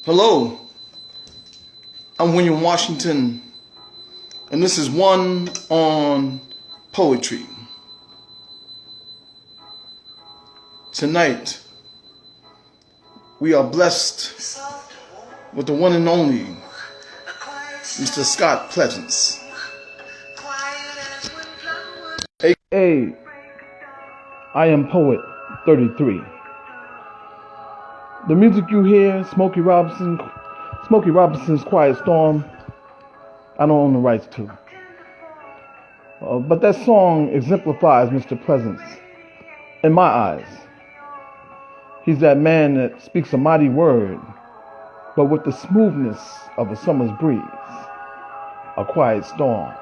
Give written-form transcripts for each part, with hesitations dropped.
Hello, I'm William Washington, and this is One on Poetry. Tonight, we are blessed with the one and only Mr. Scott Pleasance, aka I Am Poet 33. The music you hear, Smokey Robinson's Quiet Storm, I don't own the rights to. But that song exemplifies Mr. Pleasance in my eyes. He's that man that speaks a mighty word, but with the smoothness of a summer's breeze, a quiet storm.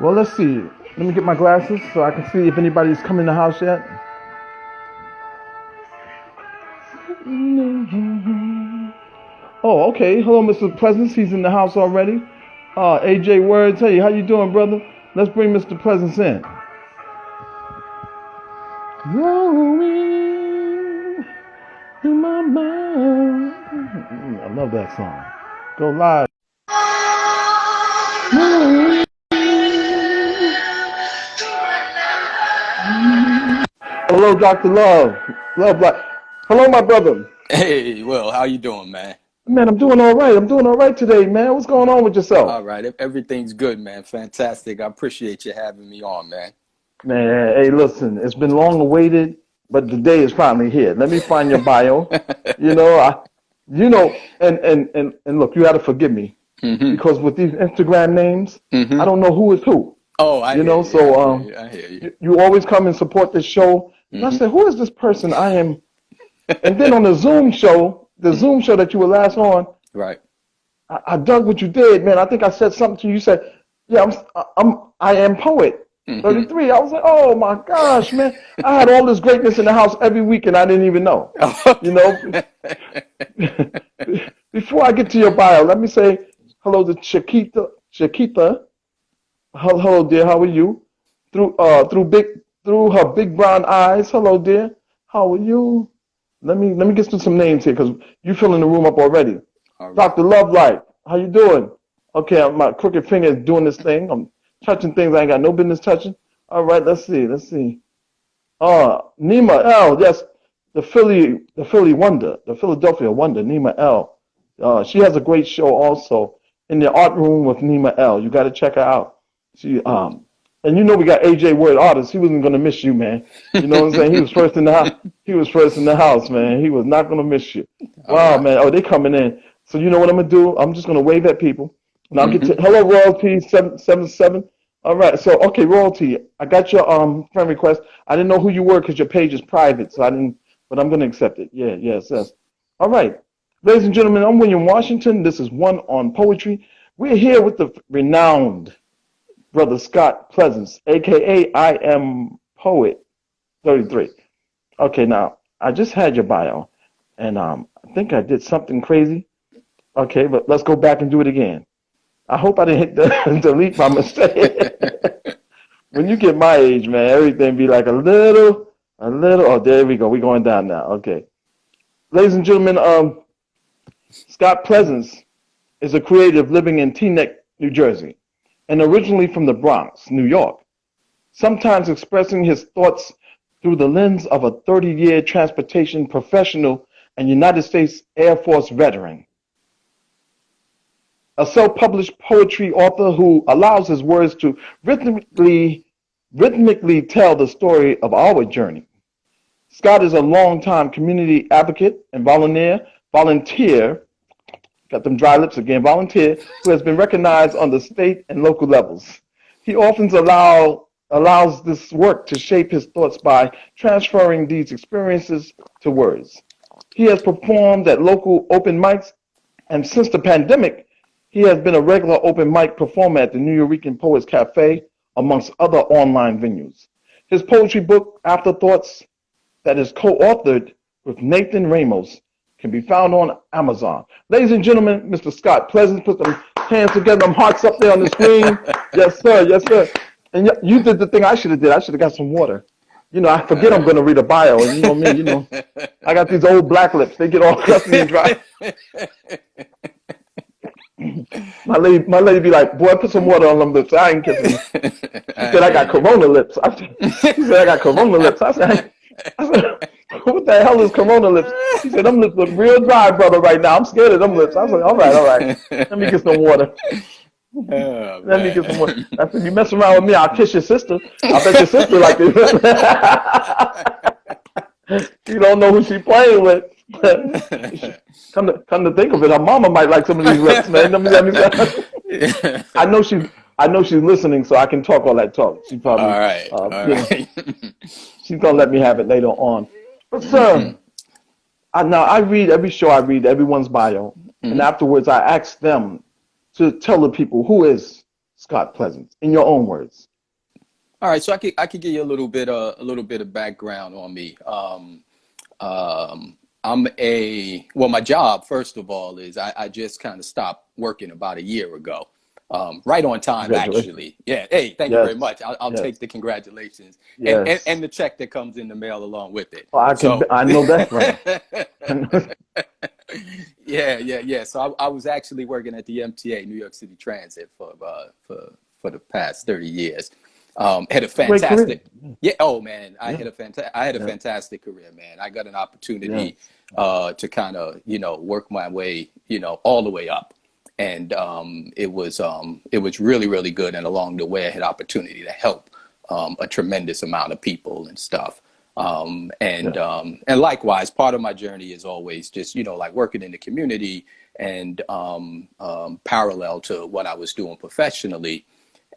Well, let's see. Let me get my glasses so I can see if anybody's come in the house yet. Oh, okay. Hello, Mr. Pleasance. He's in the house already. AJ Words. Hey, how you doing, brother? Let's bring Mr. Pleasance in. Rolling in my mind. I love that song. Go live. Hello, Dr. Love. Love Black. Hello, my brother. Hey, Will, how you doing, man? Man, I'm doing all right today, man. What's going on with yourself? All right, everything's good, man. Fantastic. I appreciate you having me on, man. Man, hey, listen, it's been long awaited, but the day is finally here. Let me find your bio. And look, you got to forgive me because with these Instagram names, I don't know who is who. Oh, I hear you. I hear you. You always come and support this show. And I said, who is this person I am? And then on the Zoom show that you were last on, right? I dug what you did, man. I think I said something to you. You said, "Yeah, I am poet 33." I was like, "Oh my gosh, man! I had all this greatness in the house every week, and I didn't even know." Before I get to your bio, let me say hello to Chiquita. Hello, dear. How are you? Through her big brown eyes. Hello, dear. How are you? Let me get to some names here because you're filling the room up already. Right. Dr. Love Life, how you doing? Okay, my crooked finger is doing this thing. I'm touching things I ain't got no business touching. All right, let's see. Nima L, yes, the Philly Wonder, the Philadelphia Wonder, Nima L. She has a great show also in the art room with Nima L. You got to check her out. She And we got AJ Word artist. He wasn't gonna miss you, man. You know what I'm saying? He was first in the house. Man. He was not gonna miss you. Wow, right. Man. Oh, they coming in. So you know what I'm gonna do? I'm just gonna wave at people, and I'll get to hello Royalty 777. All right. So okay, Royalty. I got your friend request. I didn't know who you were because your page is private, so I didn't. But I'm gonna accept it. Yes. All right, ladies and gentlemen. I'm William Washington. This is One on Poetry. We're here with the renowned Brother Scott Pleasance, a.k.a. I Am Poet 33. Okay, now, I just had your bio, and I think I did something crazy. Okay, but let's go back and do it again. I hope I didn't hit the delete by mistake. When you get my age, man, everything be like a little. Oh, there we go. We're going down now. Okay. Ladies and gentlemen, Scott Pleasance is a creative living in Teaneck, New Jersey, and originally from the Bronx, New York, sometimes expressing his thoughts through the lens of a 30-year transportation professional and United States Air Force veteran. A self-published poetry author who allows his words to rhythmically tell the story of our journey. Scott is a longtime community advocate and volunteer, got them dry lips again, volunteer, who has been recognized on the state and local levels. He often allows this work to shape his thoughts by transferring these experiences to words. He has performed at local open mics, and since the pandemic, he has been a regular open mic performer at the New Eurekan Poets Cafe, amongst other online venues. His poetry book, Afterthoughts, that is co-authored with Nathan Ramos, can be found on Amazon. Ladies and gentlemen, Mr. Scott Pleasance, put them hands together, them hearts up there on the screen. Yes, sir. And you did the thing I should have did. I should have got some water. I forget I'm going to read a bio, and you know me, I got these old black lips. They get all crusty and dry. My lady be like, "Boy, put some water on them lips. I ain't kissing you." She I said, "I hear got you. corona lips." She said, "I got corona lips." I said, "What the hell is corona lips?" She said, "Them lips look real dry, brother, right now. I'm scared of them lips." I said, "All right, all right. Let me get some water. Oh Let me get some water." man. I said, "You mess around with me, I'll kiss your sister. I bet your sister like this." She don't know who she playing with. Come to think of it, her mama might like some of these lips, man. Let me. I know she's I know she's listening, so I can talk all that talk. She All probably, right, all right. she's gonna let me have it later on. But Hmm. sir, now I read every show. I read everyone's bio, and Hmm. afterwards I ask them to tell the people who is Scott Pleasant in your own words. All right, so I could give you a little bit of background on me. Well, my job, first of all, is I just kind of stopped working about a year ago. Right on time, Congratulations. actually. Yeah. Hey, thank you very Yes, much. I'll take yes, the congratulations and yes. the check that comes in the mail along with it. Oh, So, I know that's right. yeah, yeah, yeah. So I was actually working at the MTA, New York City Transit, for the past 30 years. Had a Great career. fantastic, yeah. Oh man, Yeah, I had a yeah, fantastic career, man. I got an opportunity yes, to kind of work my way all the way up, and it was really really good. And along the way, I had opportunity to help a tremendous amount of people and stuff. yeah, And likewise, part of my journey is always just like working in the community and parallel to what I was doing professionally,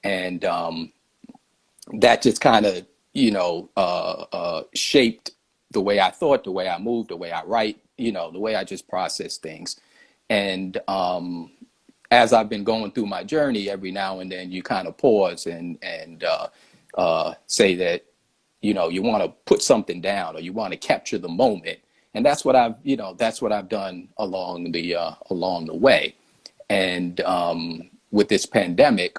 and that just kind of shaped the way I thought, the way I moved, the way I write, the way I just process things. And as I've been going through my journey, every now and then you kind of pause and say that you want to put something down or you want to capture the moment, and that's what I've done along the way. And with this pandemic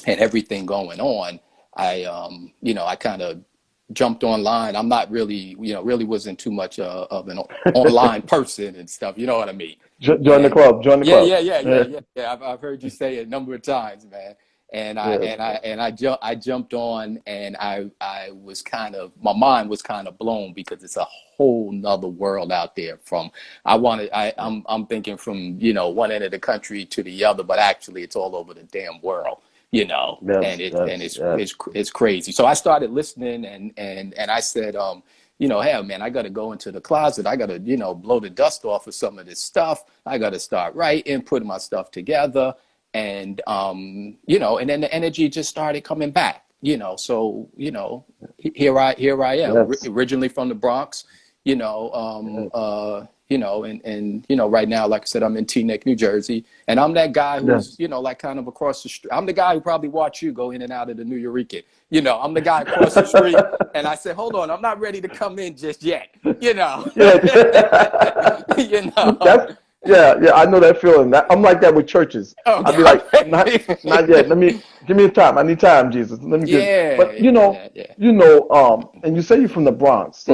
and everything going on, I kind of jumped online. I'm not really, really wasn't too much of an online person and stuff. You know what I mean? Join the And club. Join the yeah, club. yeah, yeah, yeah, Yeah, yeah, yeah. I've heard you say it a number of times, man. And yes, I jumped on, and I was kind of my mind was kind of blown because it's a whole nother world out there. I'm thinking from one end of the country to the other, but actually it's all over the damn world, and yes, and yes, yes. it's crazy. So I started listening, and I said, hell, man, I got to go into the closet. I got to, blow the dust off of some of this stuff. I got to start writing, putting my stuff together, and and then the energy just started coming back. So here I am, Yes, originally from the Bronx, yes, and right now, like I said, I'm in Teaneck, New Jersey, and I'm that guy who's yes. like kind of across the street. I'm the guy who probably watched you go in and out of the New Eureka. I'm the guy across the street, and I said, hold on, I'm not ready to come in just yet. You know, Yeah, you know. that's yeah. I know that feeling. I'm like that with churches. I'd be like, not yet. Okay. Give me time. I need time, Jesus. Let me get. But Yeah, yeah, yeah. and you say you're from the Bronx, so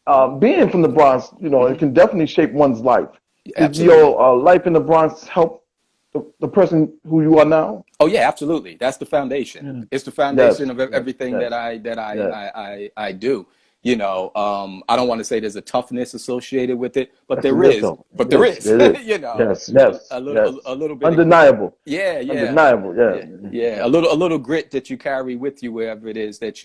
Hmm. being from the Bronx, it Hmm. can definitely shape one's life. Did Absolutely. your life in the Bronx help the person who you are now? Oh yeah, absolutely. That's the foundation. Yeah. It's the foundation Yes, of yes, everything that yes, yes. I do. I don't want to say there's a toughness associated with it, but Yes, there it is is. though. But It there is. is. It is. you know, Yes, yes, a yes. little bit of grit. Undeniable. Yeah, yeah, Undeniable. Yeah. yeah, yeah. Yeah. A little grit that you carry with you wherever it is that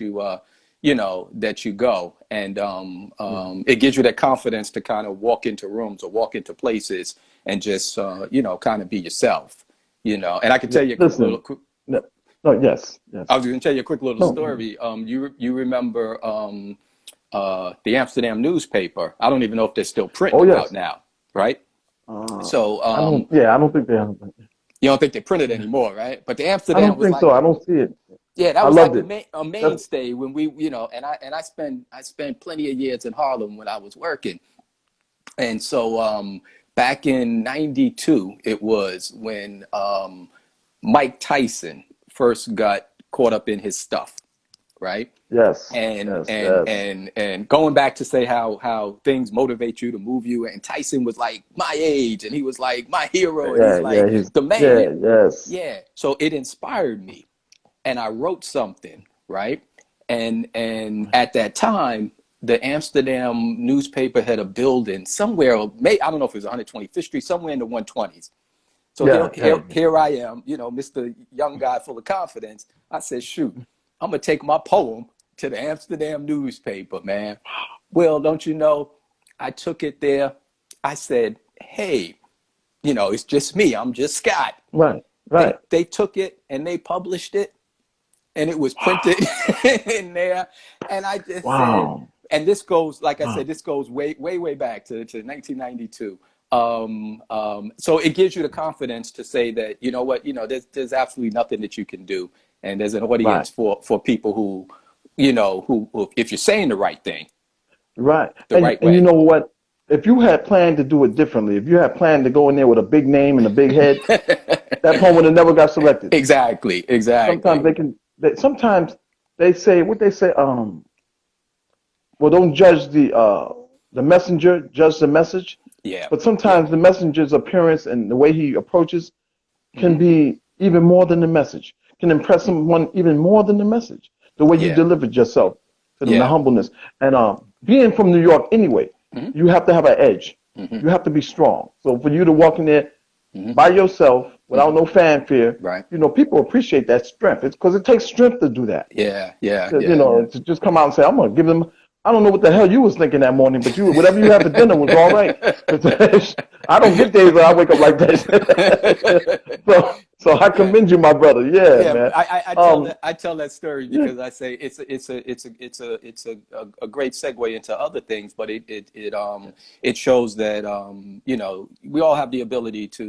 that you go, and Yeah. it gives you that confidence to kind of walk into rooms or walk into places and just kind of be yourself. And I can tell you a quick little. Listen. No, no. Yes. I Yes. was going to tell you a quick little No. story. You remember the Amsterdam newspaper? I don't even know if they're still printing Oh them out yes. now, right? Uh, So I don't. Yeah. I don't think they have. you don't think they print it Yeah. anymore, right? But the I Amsterdam don't was think like, so. I don't see it. yeah, that I was like loved it. a That's mainstay when I spent plenty of years in Harlem when I was working, and so back in '92, it was when Mike Tyson first got caught up in his stuff. right? Yes. And Yes. Yes. going back to say how things motivate you to move you. And Tyson was like my age, and he was like my hero, and he's Yeah. Yeah. like He's. the man. Yeah. Yes. Yeah. So it inspired me, and I wrote something, right? And at that time, the Amsterdam newspaper had a building somewhere, I don't know if it was 125th Street, somewhere in the 120s. So Yeah. Yeah. here I am, Mr. Young Guy full of confidence. I said, shoot, I'm gonna take my poem to the Amsterdam newspaper, man. Well, don't you know, I took it there. I said, hey, it's just me. I'm just Scott. Right. They Right. they took it and they published it, and it was printed in there. And I just said, Wow. and this goes, like I said, Wow. this goes way, way, way back to 1992. So it gives you the confidence to say that, you know what, there's absolutely nothing that you can do. And there's an Right. audience for people who, who, if you're saying the right thing, Right. the right And you way. know what? If you had planned to do it differently, if you had planned to go in there with a big name and a big head, that poem would have never got selected. Exactly, Sometimes exactly. sometimes they say what they say. Well, don't judge the messenger, judge the message. Yeah, But yeah. sometimes the messenger's appearance and the way he approaches can Hmm. be even more than the message, can impress someone even more than the message. The way you Yeah, delivered yourself to them, the yeah. humbleness. And being from New York anyway, Hmm. you have to have an edge. Hmm. You have to be strong. So for you to walk in there Hmm. by yourself without Hmm. no fanfare, Right. people appreciate that strength. It's because it takes strength to do that. Yeah, yeah, To, yeah. to just come out and say, I'm going to give them. I don't know what the hell you was thinking that morning, but whatever you had for dinner was all right. 'Cause I don't get days where I wake up like that. so I commend you, my brother. Yeah, Yeah, man. I I tell that story Yeah, because I say it's a great segue into other things, but it shows that we all have the ability to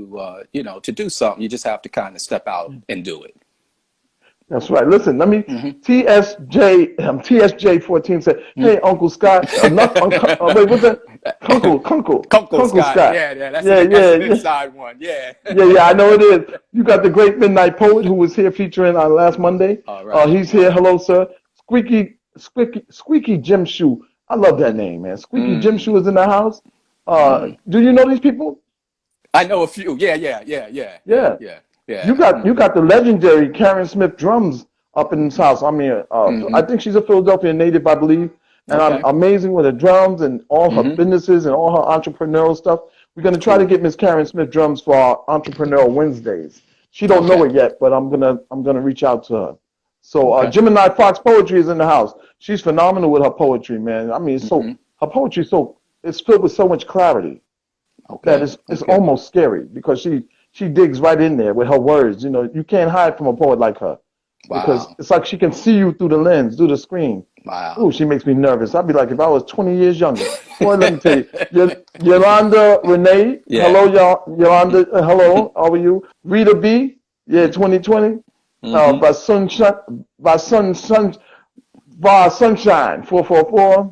to do something. You just have to kind of step out and do it. that's right. Listen, let me. Hmm. TSJ 14 said, "Hey, Uncle Scott, enough. Wait, what's that? Kunkel Uncle Scott, Scott. yeah, yeah, Yeah, that's yeah, an yeah. inside one, yeah. Yeah, yeah, I know it is. You got the great Midnight Poet who was here featuring on last Monday. All right, He's here. Hello, sir. Squeaky Jim Shoe. I love that name, man. Squeaky Jim mm, Shoe is in the house. mm. Do you know these people? I know a few. Yeah, yeah, yeah, yeah, yeah, Yeah. yeah, You yeah. got you Hmm. got the legendary Karen Smith drums up in this house. I mean, I Hmm. think she's a Philadelphia native, I believe, and I'm Okay. amazing with her drums and all her Hmm. businesses and all her entrepreneurial stuff. We're gonna try to Cool. get Miss Karen Smith drums for our Entrepreneurial Wednesdays. She don't know Okay. it yet, but I'm gonna reach out to her. So Okay. Gemini Fox Poetry is in the house. She's phenomenal with her poetry, man. I mean, Hmm. her poetry it's filled with so much clarity that Okay. it's Okay. almost scary because she digs right in there with her words. You can't hide from a poet like her because Wow. it's like she can see you through the lens, through the screen. Wow. Ooh, she makes me nervous. I'd be like if I was 20 years younger. Boy, let me tell you, Yolanda Renee, Yeah. hello, Yolanda, hello, how are you? Rita B, yeah, 2020. Hmm. By Sunshine, by Sunshine, 444,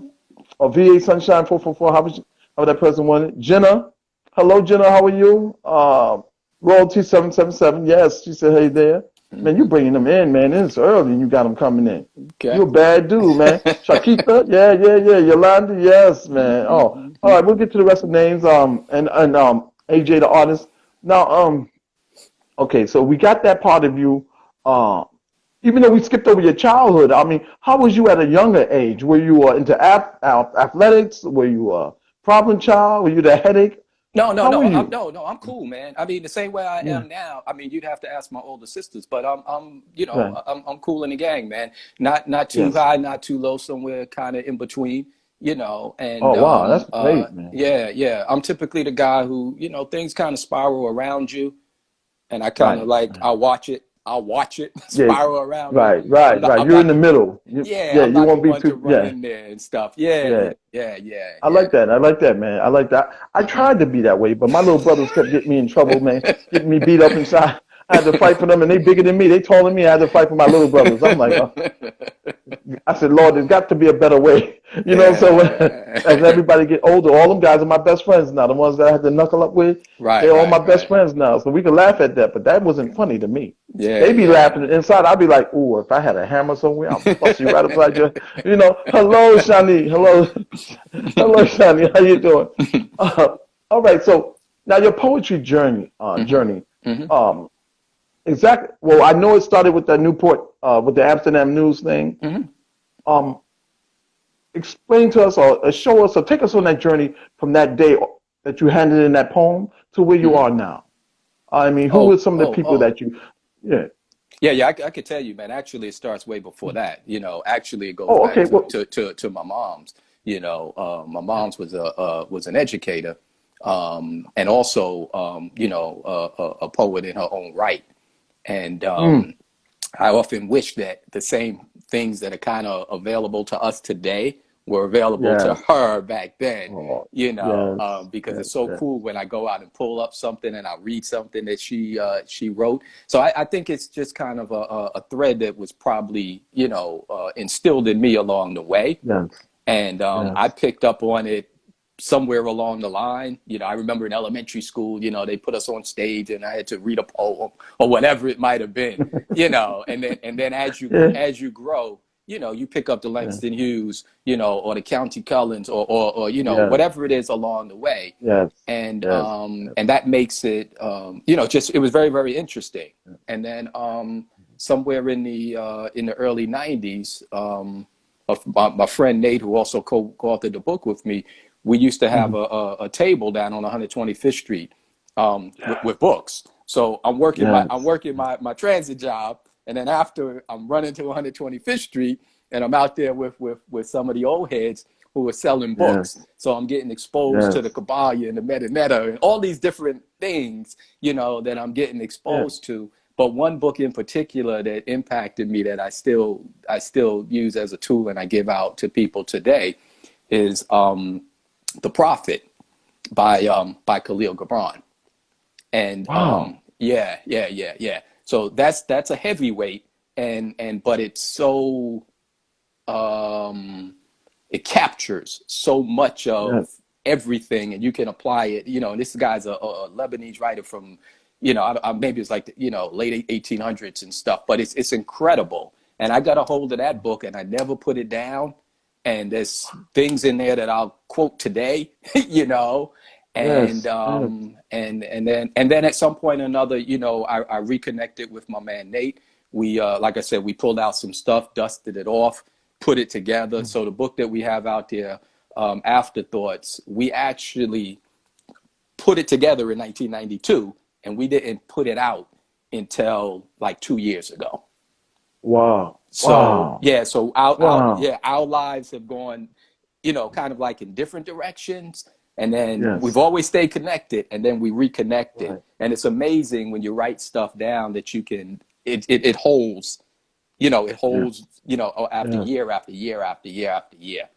or VA Sunshine 444. How would that person want it? Jenna, hello, Jenna, how are you? Royalty 777, yes, she said, hey there. Man, you Hmm. bringing them in, man. It's early and you got them coming in. You Okay. a bad dude, man. Shakita, yeah, yeah, yeah. Yolanda, yes, man. Hmm. Oh, all Hmm. right, we'll get to the rest of the names. And AJ the artist. Now, okay, so we got that part of you. Uh, even though we skipped over your childhood, I mean, how was you at a younger age? Were you into athletics? Were you a problem child? Were you the headache? No, no, How were no. you? No. I'm cool, man. I mean, the same way I Yeah, am now. I mean, you'd have to ask my older sisters, but right. I'm cool in the gang, man. Not too Yes. high, not too low, somewhere kind of in between. And Oh, wow, that's great, man. yeah, yeah. I'm typically the guy who, things kind of spiral around you, and I kind of Right. like I'll watch it Yeah, spiral around me. right, right, right. I'm You're in not the the middle. Yeah, Yeah, I'm you not the won't be one to too. run Yeah, in there and stuff. Yeah, yeah, yeah. yeah, yeah, I yeah. like that. I like that, man. I like that. I Hmm. tried to be that way, but my little brothers kept getting me in trouble, man. Getting me beat up inside. I had to fight for them, and they bigger than me. They taller than me. I had to fight for my little brothers. I'm like, I said, Lord, there's got to be a better way. So as Yeah. everybody get older, all them guys are my best friends now. The ones that I had to knuckle up with, Right, they're all my right, best right. friends now. So we can laugh at that, but that wasn't funny to me. Yeah, They be yeah. laughing inside. I'd be like, "Ooh, if I had a hammer somewhere, I'll bust you right upside your." Hello, Shani. Hello, hello, Shani. How you doing? Uh, all right. So now your poetry journey. Hmm. Journey. Hmm. Um, exactly. Well, I know it started with the Newport, with the Amsterdam News thing. Hmm. Um, explain to us or show us or take us on that journey from that day that you handed in that poem to where you Hmm. are now. I mean, who were Oh, some of the oh, people oh. that you? Yeah. Yeah, yeah, I could tell you, man. Actually, it starts way before that. Actually, it goes Oh, back okay. Well, to my mom's. My mom's was an educator, and also a poet in her own right. And mm, I often wish that the same things that are kind of available to us today were available to yes. her back then, Oh, yes. because Yes. it's so Yes. cool when I go out and pull up something and I read something that she wrote. So I think it's just kind of a thread that was probably, instilled in me along the way. Yes. And I Yes. picked up on it somewhere along the line. I remember in elementary school, they put us on stage and I had to read a poem or whatever it might have been, and then Yeah. as you grow, you pick up the Yeah. Langston Hughes, or the County Cullens or Yes. whatever it is along the way. Yes. And Yes. that makes it just it was very, very interesting. And then somewhere in the early 90s, of my friend Nate, who also co-authored the book with me, we used to have Mhm. a table down on 125th Street, with books. So I'm Yes. working my transit job, and then after I'm running to 125th Street, and I'm out there with some of the old heads who are selling books. Yes. So I'm getting exposed to the Yes. Kabbalion and the Meta Meta and all these different things, that I'm getting Yeah. exposed to. But one book in particular that impacted me that I still use as a tool and I give out to people today is The Prophet by Khalil Gibran. And Wow. yeah, yeah, yeah, yeah. So that's a heavyweight, and but it's so um it captures so much Yes. of everything, and you can apply it. And this guy's a Lebanese writer from, maybe it's like late 1800s and stuff, but it's incredible. And I got a hold of that book, and I never put it down. And there's things in there that I'll quote today, and Yes. Yes. then at some point or another, I reconnected with my man Nate. We like I said, we pulled out some stuff, dusted it off, put it together. Mm. So the book that we have out there, Afterthoughts, we actually put it together in 1992, and we didn't put it out until like 2 years ago. Wow. So Wow. yeah, so our Wow. yeah, our lives have gone, kind of like in different directions. And then we've Yes. always stayed connected, and then we reconnected. Right. And it's amazing when you write stuff down that you can it holds, it Yeah. holds, after Yes. year after year after year after year,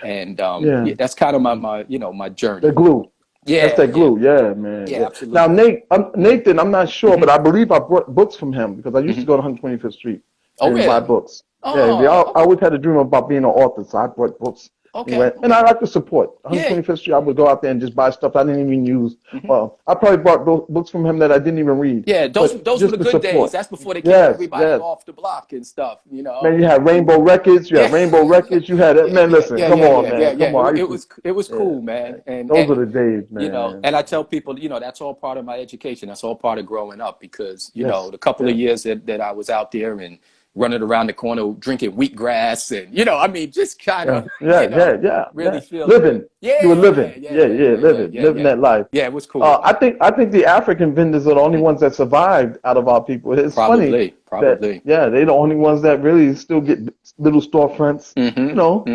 and Yeah. yeah, that's kind of my The journey. glue. That's Yeah, that yeah, glue. Yeah, man. yeah, Yeah. Now, absolutely. Nate, Nathan, I'm not sure, but Hmm. I believe I brought books from him because I used to Hmm. go to 125th Street Oh, and buy really? books. Yeah, I Oh, always had a dream about being an author, so I bought books. okay, Anyway, and I okay. like to support Yeah. 125th Street. I would go out there and just buy stuff I didn't even use. Hmm. Well, I probably bought books from him that I didn't even read, Yeah, but those were just the to good days. support. That's before they kicked Yes, everybody yes. off the block and stuff. Man, you had Rainbow Records. You Yeah. had Rainbow Records. You had Yeah, man. yeah, Listen, yeah, come yeah, on, yeah, yeah, man. yeah. Come on. I used to. It was Yeah, cool, man. man. Those are And the days, man. and I tell people, that's all part of my education. That's all part of growing up because, Yes, the couple of yes. years that I was out there and running around the corner drinking wheatgrass and, I mean, just kind of, Yeah, yeah, yeah, yeah, really yeah. feeling Living. good. You were Yeah, living. yeah, Yeah, yeah, yeah, yeah, yeah, living, yeah, living yeah. that life. Yeah, it was cool, I man. think the African vendors are the only ones that survived out of our people. It's funny Probably, that probably. yeah, they're the only ones that really still get little storefronts. Hmm. It's Hmm. not,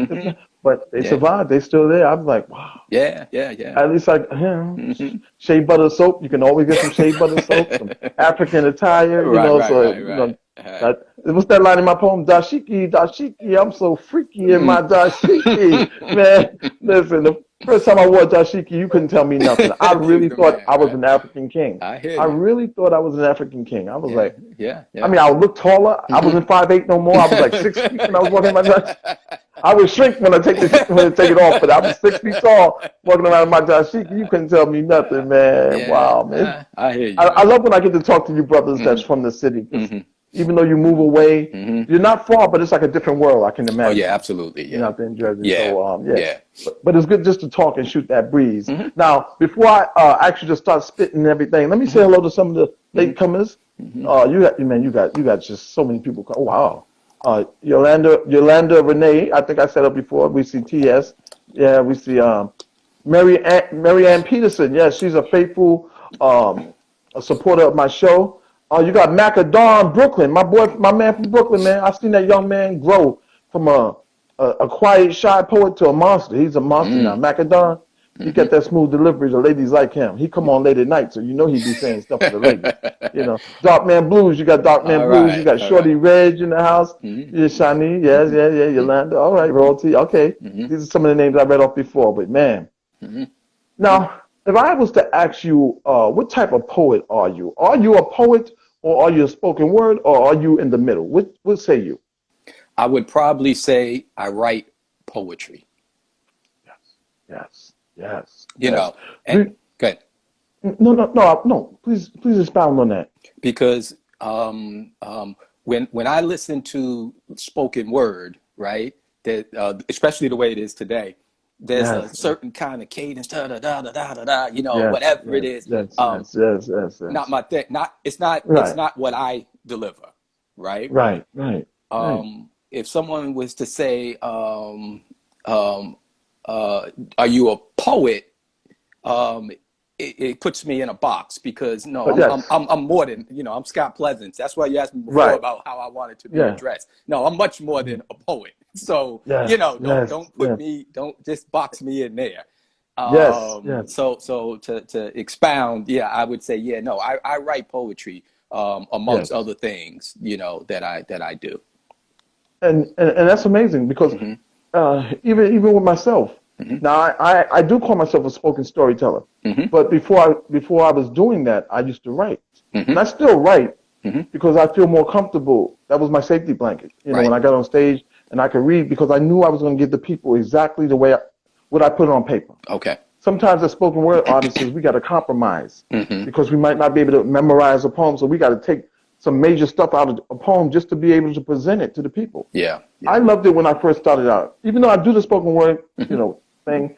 but they Yeah, survived. They still there. I'm like, wow. yeah, yeah, yeah. At least like Hmm. shea butter soap. You can always get some shea butter soap, some African attire. Right, right, So right, right. Right. what's that line in my poem? Dashiki, dashiki. I'm so freaky in my Mm. dashiki, man. Listen, the first time I wore dashiki, you couldn't tell me nothing. I You's really the thought man, I was right? an African king. I hear I you. really thought I was an African king. I was Yeah, like, yeah, I yeah. mean, I would look taller. I Hmm. wasn't 5'8" no more. I was like 6 feet when I was walking my dog. I would shrink when I take it off, but I was 6 feet tall walking around in my dashiki. You couldn't tell me nothing, man. Yeah, Wow, man. I hear you, I man. love when I get to talk to you brothers that's Hmm. from the city, because Hmm. even though you move away, Hmm. you're not far, but it's like a different world, I can Oh yeah, imagine. absolutely. You know, Yeah, out there in Jersey. yeah, So, yeah. yeah. But it's good just to talk and shoot that breeze. Hmm. Now, before I actually just start spitting and everything, let me say Hmm. hello to some of the Hmm. latecomers. Hmm. You got just so many people. Oh, wow. Yolanda Renee, I think I said it before. We see TS. Yeah, we see Mary Ann Peterson. Yeah, she's a faithful a supporter of my show. You got Macadon Brooklyn, my man from Brooklyn, man. I've seen that young man grow from a quiet, shy poet to a monster. He's a monster now. Hmm. Macadon, he Hmm. got that smooth delivery. The ladies like him. He come on late at night, so you know he be saying stuff for the ladies. You know, Dark Man Blues. You got Dark Man All Blues. You right, got all right. Shorty Reg in the house. Hmm. Yeah, Shani. Yes, yeah, yeah. Yolanda. All right, Royalty. Okay, Hmm. these are some of the names I read off before. But man, Hmm. now if I was to ask you, what type of poet are you? Are you a poet, or are you a spoken word, or are you in the middle? What say you? I would probably say I write poetry. Yes, yes, yes, You yes. know, and Do, good no. Please expound on that. because when I listen to spoken word, right, that especially the way it is today, there's a Yes, certain kind of cadence, da da da da da da da, yes, whatever it yes, is. yes, yes, yes, yes, Not yes. my thing. Not it's Right, not what I deliver, right? right, right, right. If someone was to say, um, "Are you a poet?" um, it puts me in a box because no, But yes, I'm more than I'm Scott Pleasance. That's why you asked me before right. about how I wanted to be Yeah. addressed. No, I'm much more than a poet. So Yes, don't yes, put yes, me, don't just box me in there. yes, yes, So to expound, yeah, I would say yeah, no, I write poetry amongst yes. other things, that I do. And that's amazing because Hmm. even with myself, Hmm. now I do call myself a spoken storyteller, Hmm. but before I was doing that, I used to write, and Hmm. I still write Hmm. because I feel more comfortable. That was my safety blanket, when Right. I got on stage and I could read because I knew I was going to give the people exactly what I put on paper. Okay. Sometimes as spoken word artists, we got to compromise Hmm. because we might not be able to memorize a poem, so we got to take some major stuff out of a poem just to be able to present it to the people. Yeah. I Yeah. loved it when I first started out, even though I do the spoken word, Hmm. thing.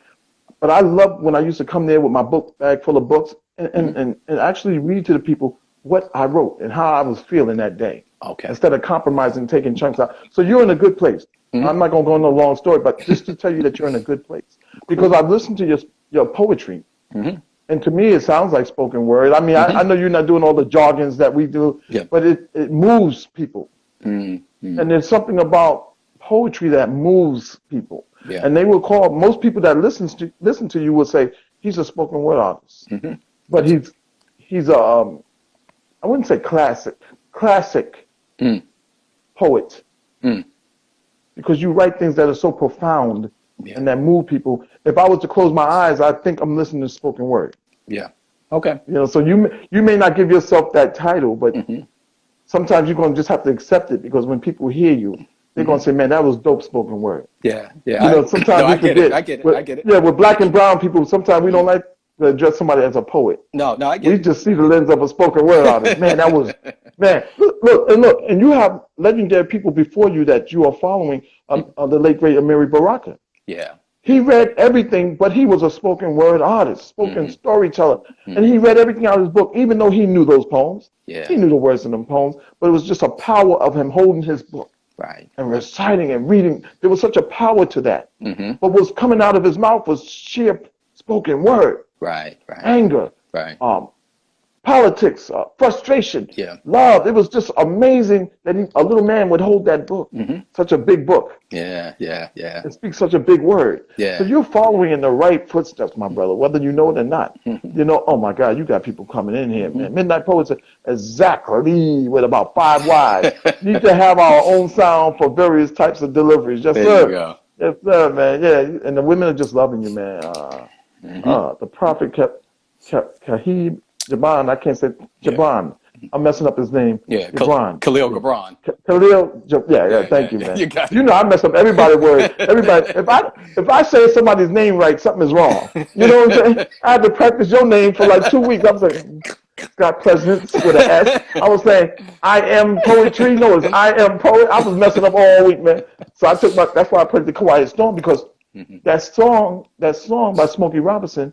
But I loved when I used to come there with my book bag full of books Hmm. and actually read to the people what I wrote and how I was feeling that day, Okay. instead of compromising, taking chunks out. So you're in a good place. Hmm. I'm not going to go into a long story, but just to tell you that you're in a good place because Cool. I've listened to your poetry, Hmm. and to me it sounds like spoken word. I mean, I Hmm. know you're not doing all the jargons that we do, Yeah. but it moves people. Hmm. And there's something about poetry that moves people. Yeah. And they will call most people that listen to you will say he's a spoken word artist, Hmm. but That's. he's a I wouldn't say classic Mm. poet Mm. because you write things that are so profound Yeah. and that move people. If I was to close my eyes, I think I'm listening to spoken word. Yeah. Okay. So you may not give yourself that title, but Hmm. sometimes you're going to just have to accept it because when people hear you, they're going Hmm. to say, "Man, that was dope spoken word." Yeah. Yeah. No, Sometimes I we get it. forget. I get it. I get it. With black and brown people, sometimes we don't like to address somebody as a poet. No, no, I We get just see the lens of a spoken word artist. Man, that was, it. man, look, and you have legendary people before you that you are following, the late great Amiri Baraka. Yeah. He Yeah. read everything, but he was a spoken word artist, spoken Hmm. storyteller. And Hmm. he read everything out of his book, even though he knew those poems. He Yeah. knew the words in them poems, but it was just a power of him holding his book Right. and Right. reciting and reading. There was such a power to that. Hmm. But what's coming out of his mouth was sheer spoken word, Right. Right. anger, Right. um, politics, frustration, Yeah. love. It was just amazing that a little man would hold that book, Hmm. such a big book, Yeah. Yeah. Yeah. and speak such a big word. So Yeah. you're following in the right footsteps, my brother, whether you know it or not. Hmm. Oh my God, you got people coming in here, Hmm. man. Midnight Poets exactly with about 5 Ys. Need to have our own sound for various types of deliveries. Yes, There you sir. go. Yes, sir, man. Yeah, and the women are just loving you, man. Hmm. The prophet Kahib Jaban, I can't say Yeah. Jaban. I'm messing up his name. Yeah, Gibran. Khalil Yeah. Gibran. Khalil. Yeah. Yeah, Thank yeah, you, yeah. man. You got You know I mess up everybody's word. Everybody. If I say somebody's name right, something is wrong. You know what I'm saying? I had to practice your name for like 2 weeks. I was like, Scott Presidents with an S. I was saying I am poetry. No, it's I am poet. I was messing up all week, man. So I took my. That's why I played the Quiet Storm because that song by Smokey Robinson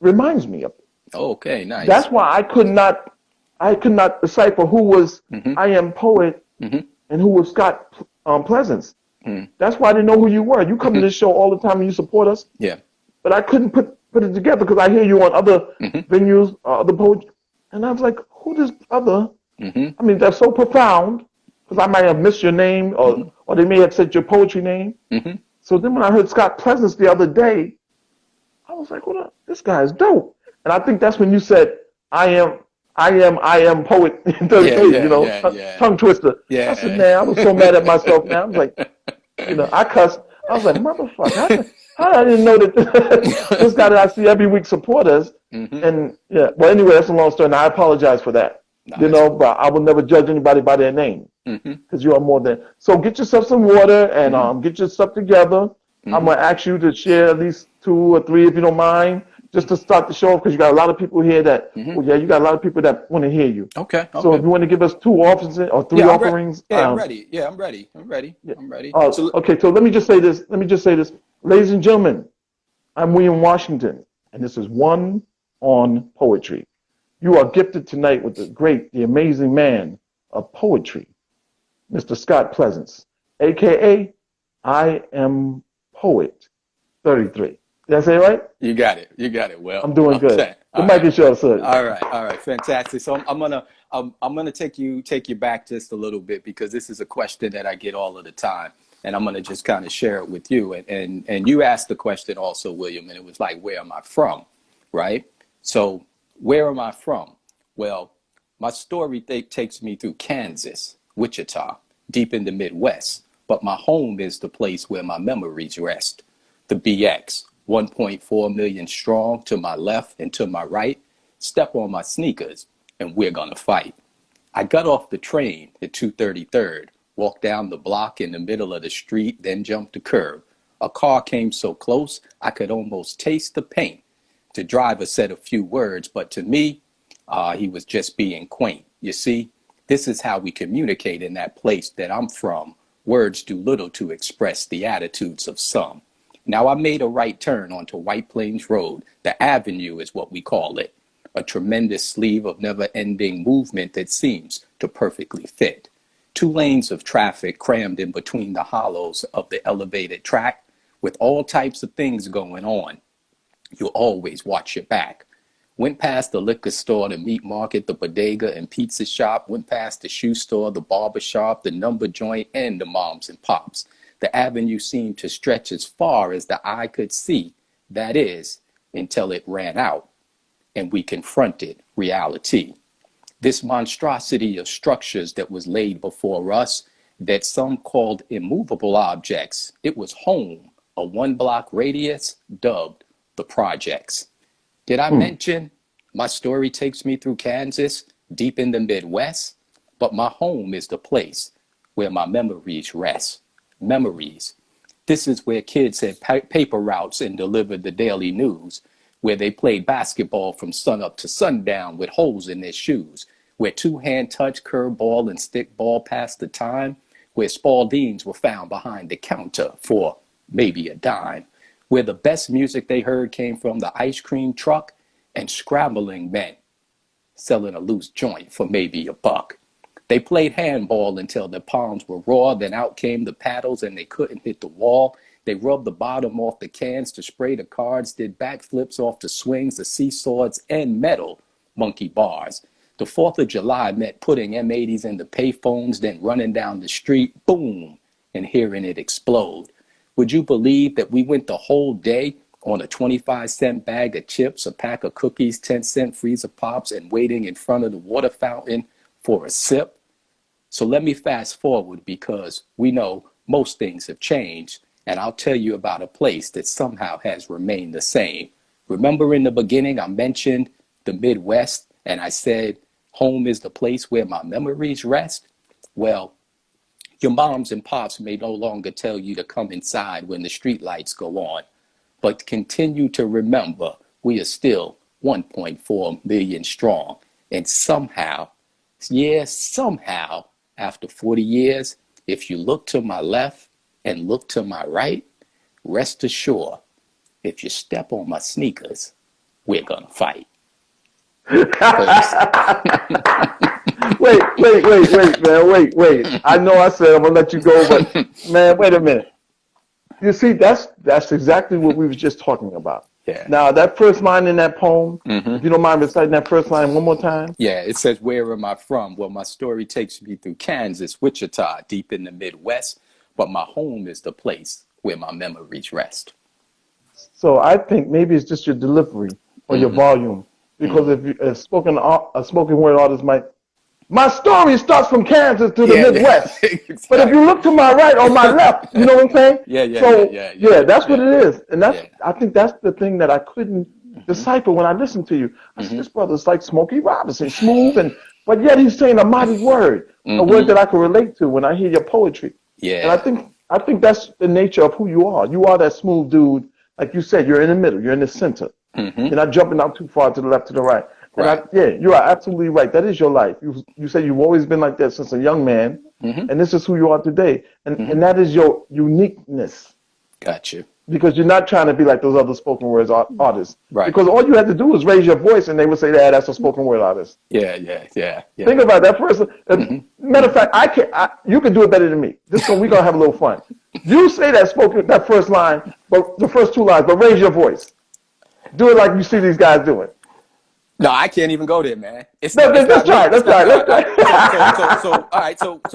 reminds me of it. Okay, nice. That's why I could not decipher who was Hmm. I am poet Hmm. and who was Scott Pleasance. Hmm. That's why I didn't know who you were. You come to Hmm. this show all the time and you support us, Yeah. but I couldn't put it together because I hear you on other Hmm. venues, other poetry, and I was like, who this other? Hmm. I mean, that's so profound because I might have missed your name Hmm. or they may have said your poetry name. Hmm. So then when I heard Scott Pleasance the other day, I was like, "What? This guy is dope." And I think that's when you said, "I am, I am poet." in Yeah, 33, yeah, yeah, yeah, tongue twister. I said, yeah. "Man, I was so mad at myself, man." I was like, I cussed. I was like, "Motherfucker, how did I didn't know that this guy that I see every week support us?" Hmm. And yeah, well, anyway, that's a long story, and I apologize for that. Nah, it's cool. But I will never judge anybody by their name Hmm. because you are more than. So get yourself some water and Hmm. get your stuff together. I'm Hmm. gonna ask you to share at least 2 or 3 if you don't mind, just to start the show because you got a lot of people here that. Hmm. Well, yeah, you got a lot of people that want to hear you. Okay, So if okay. you want to give us 2 offerings or three Yeah, I'm ready. offerings, Yeah, I'm ready. Yeah, I'm ready. yeah. I'm ready. So, Okay. So let me just say this. Ladies and gentlemen, I'm William Washington, and this is One on Poetry. You are gifted tonight with the great, the amazing man of poetry, Mr. Scott Pleasance, aka I am Poet 33. Did I say it right? you got it. You got it. Well, I'm doing good. okay. The All mic right. is yours, sir. All right. All right. Fantastic. So I'm gonna take you back just a little bit because this is a question that I get all of the time, and I'm gonna just kind of share it with you. And you asked the question also, William, and it was like, where am I from, right? So where am I from? Well, my story takes me through Kansas, Wichita, deep in the Midwest, but my home is the place where my memories rest. The BX, 1.4 million strong to my left and to my right. Step on my sneakers and we're gonna fight. I got off the train at 233rd, walked down the block in the middle of the street, then jumped the curb. A car came so close I could almost taste the paint. The driver said a few words, but to me, he was just being quaint. You see, this is how we communicate in that place that I'm from. Words do little to express the attitudes of some. Now I made a right turn onto White Plains Road. The avenue is what we call it. A tremendous sleeve of never-ending movement that seems to perfectly fit. 2 lanes of traffic crammed in between the hollows of the elevated track with all types of things going on. You'll always watch your back. Went past the liquor store, the meat market, the bodega and pizza shop. Went past the shoe store, the barber shop, the number joint, and the moms and pops. The avenue seemed to stretch as far as the eye could see. That is, until it ran out and we confronted reality. This monstrosity of structures that was laid before us, that some called immovable objects, it was home, a 1 block radius, dubbed the projects. Did I Hmm. mention my story takes me through Kansas, deep in the Midwest? But my home is the place where my memories rest. Memories. This is where kids had paper routes and delivered the daily news, where they played basketball from sunup to sundown with holes in their shoes, where two-hand touch, curveball, and stickball passed the time, where Spaldings were found behind the counter for maybe a dime, where the best music they heard came from the ice cream truck, and scrambling meant selling a loose joint for maybe $1. They played handball until their palms were raw, then out came the paddles and they couldn't hit the wall. They rubbed the bottom off the cans to spray the cards, did backflips off the swings, the seesaws, and metal monkey bars. The 4th of July meant putting M80s in the payphones, then running down the street, boom, and hearing it explode. Would you believe that we went the whole day on a 25-cent bag of chips, a pack of cookies, 10-cent freezer pops, and waiting in front of the water fountain for a sip? So let me fast forward because we know most things have changed, and I'll tell you about a place that somehow has remained the same. Remember in the beginning, I mentioned the Midwest, and I said Home is the place where my memories rest. Well, your moms and pops may no longer tell you to come inside when the streetlights go on, but continue to remember we are still 1.4 million strong. And somehow, yes, somehow, after 40 years, if you look to my left and look to my right, rest assured, if you step on my sneakers, we're gonna fight. Wait, man, wait. I know I said I'm gonna let you go, but man, wait a minute. You see, that's exactly what we was just talking about. Yeah. Now, that first line in that poem, Mm-hmm. if you don't mind reciting that first line one more time. Yeah, it says, where am I from? Well, my story takes me through Kansas, Wichita, deep in the Midwest, but my home is the place where my memories rest. So I think maybe it's just your delivery or your Mm-hmm. volume, because Mm-hmm. if you, a spoken word artist might, my story starts from Kansas to the Yeah, Midwest. But if exactly. you look to my right or my left, you know what I'm saying? So yeah, that's what Yeah, it is, and yeah. I think that's the thing that I couldn't Mm-hmm. decipher when I listened to you. I said, Mm-hmm. this brother's like Smokey Robinson, smooth, but yet he's saying a mighty word, a word Mm-hmm. that I can relate to when I hear your poetry. And Yeah, I think that's the nature of who you are. You are that smooth dude, like you said. You're in the middle. You're in the center. mm-hmm. You're not jumping out too far to the left, to the right. And Right. yeah, you are absolutely right. That is your life. You say you've always been like that since a young man, Mm-hmm. and this is who you are today. Mm-hmm. And that is your uniqueness, Got you. because you're not trying to be like those other spoken word artists. Right. Because all you had to do was raise your voice, and they would say, "Yeah, that's a spoken word artist." Yeah. Think about that person. Mm-hmm. Matter of fact, you can do it better than me. We're gonna have a little fun. You say that first line, but the first two lines, but raise your voice. Do it like you see these guys doing. No, I can't even go there, man. It's No, not. It's let's not try me. it. It's Let's not. try it. All Let's right. All right. try it. All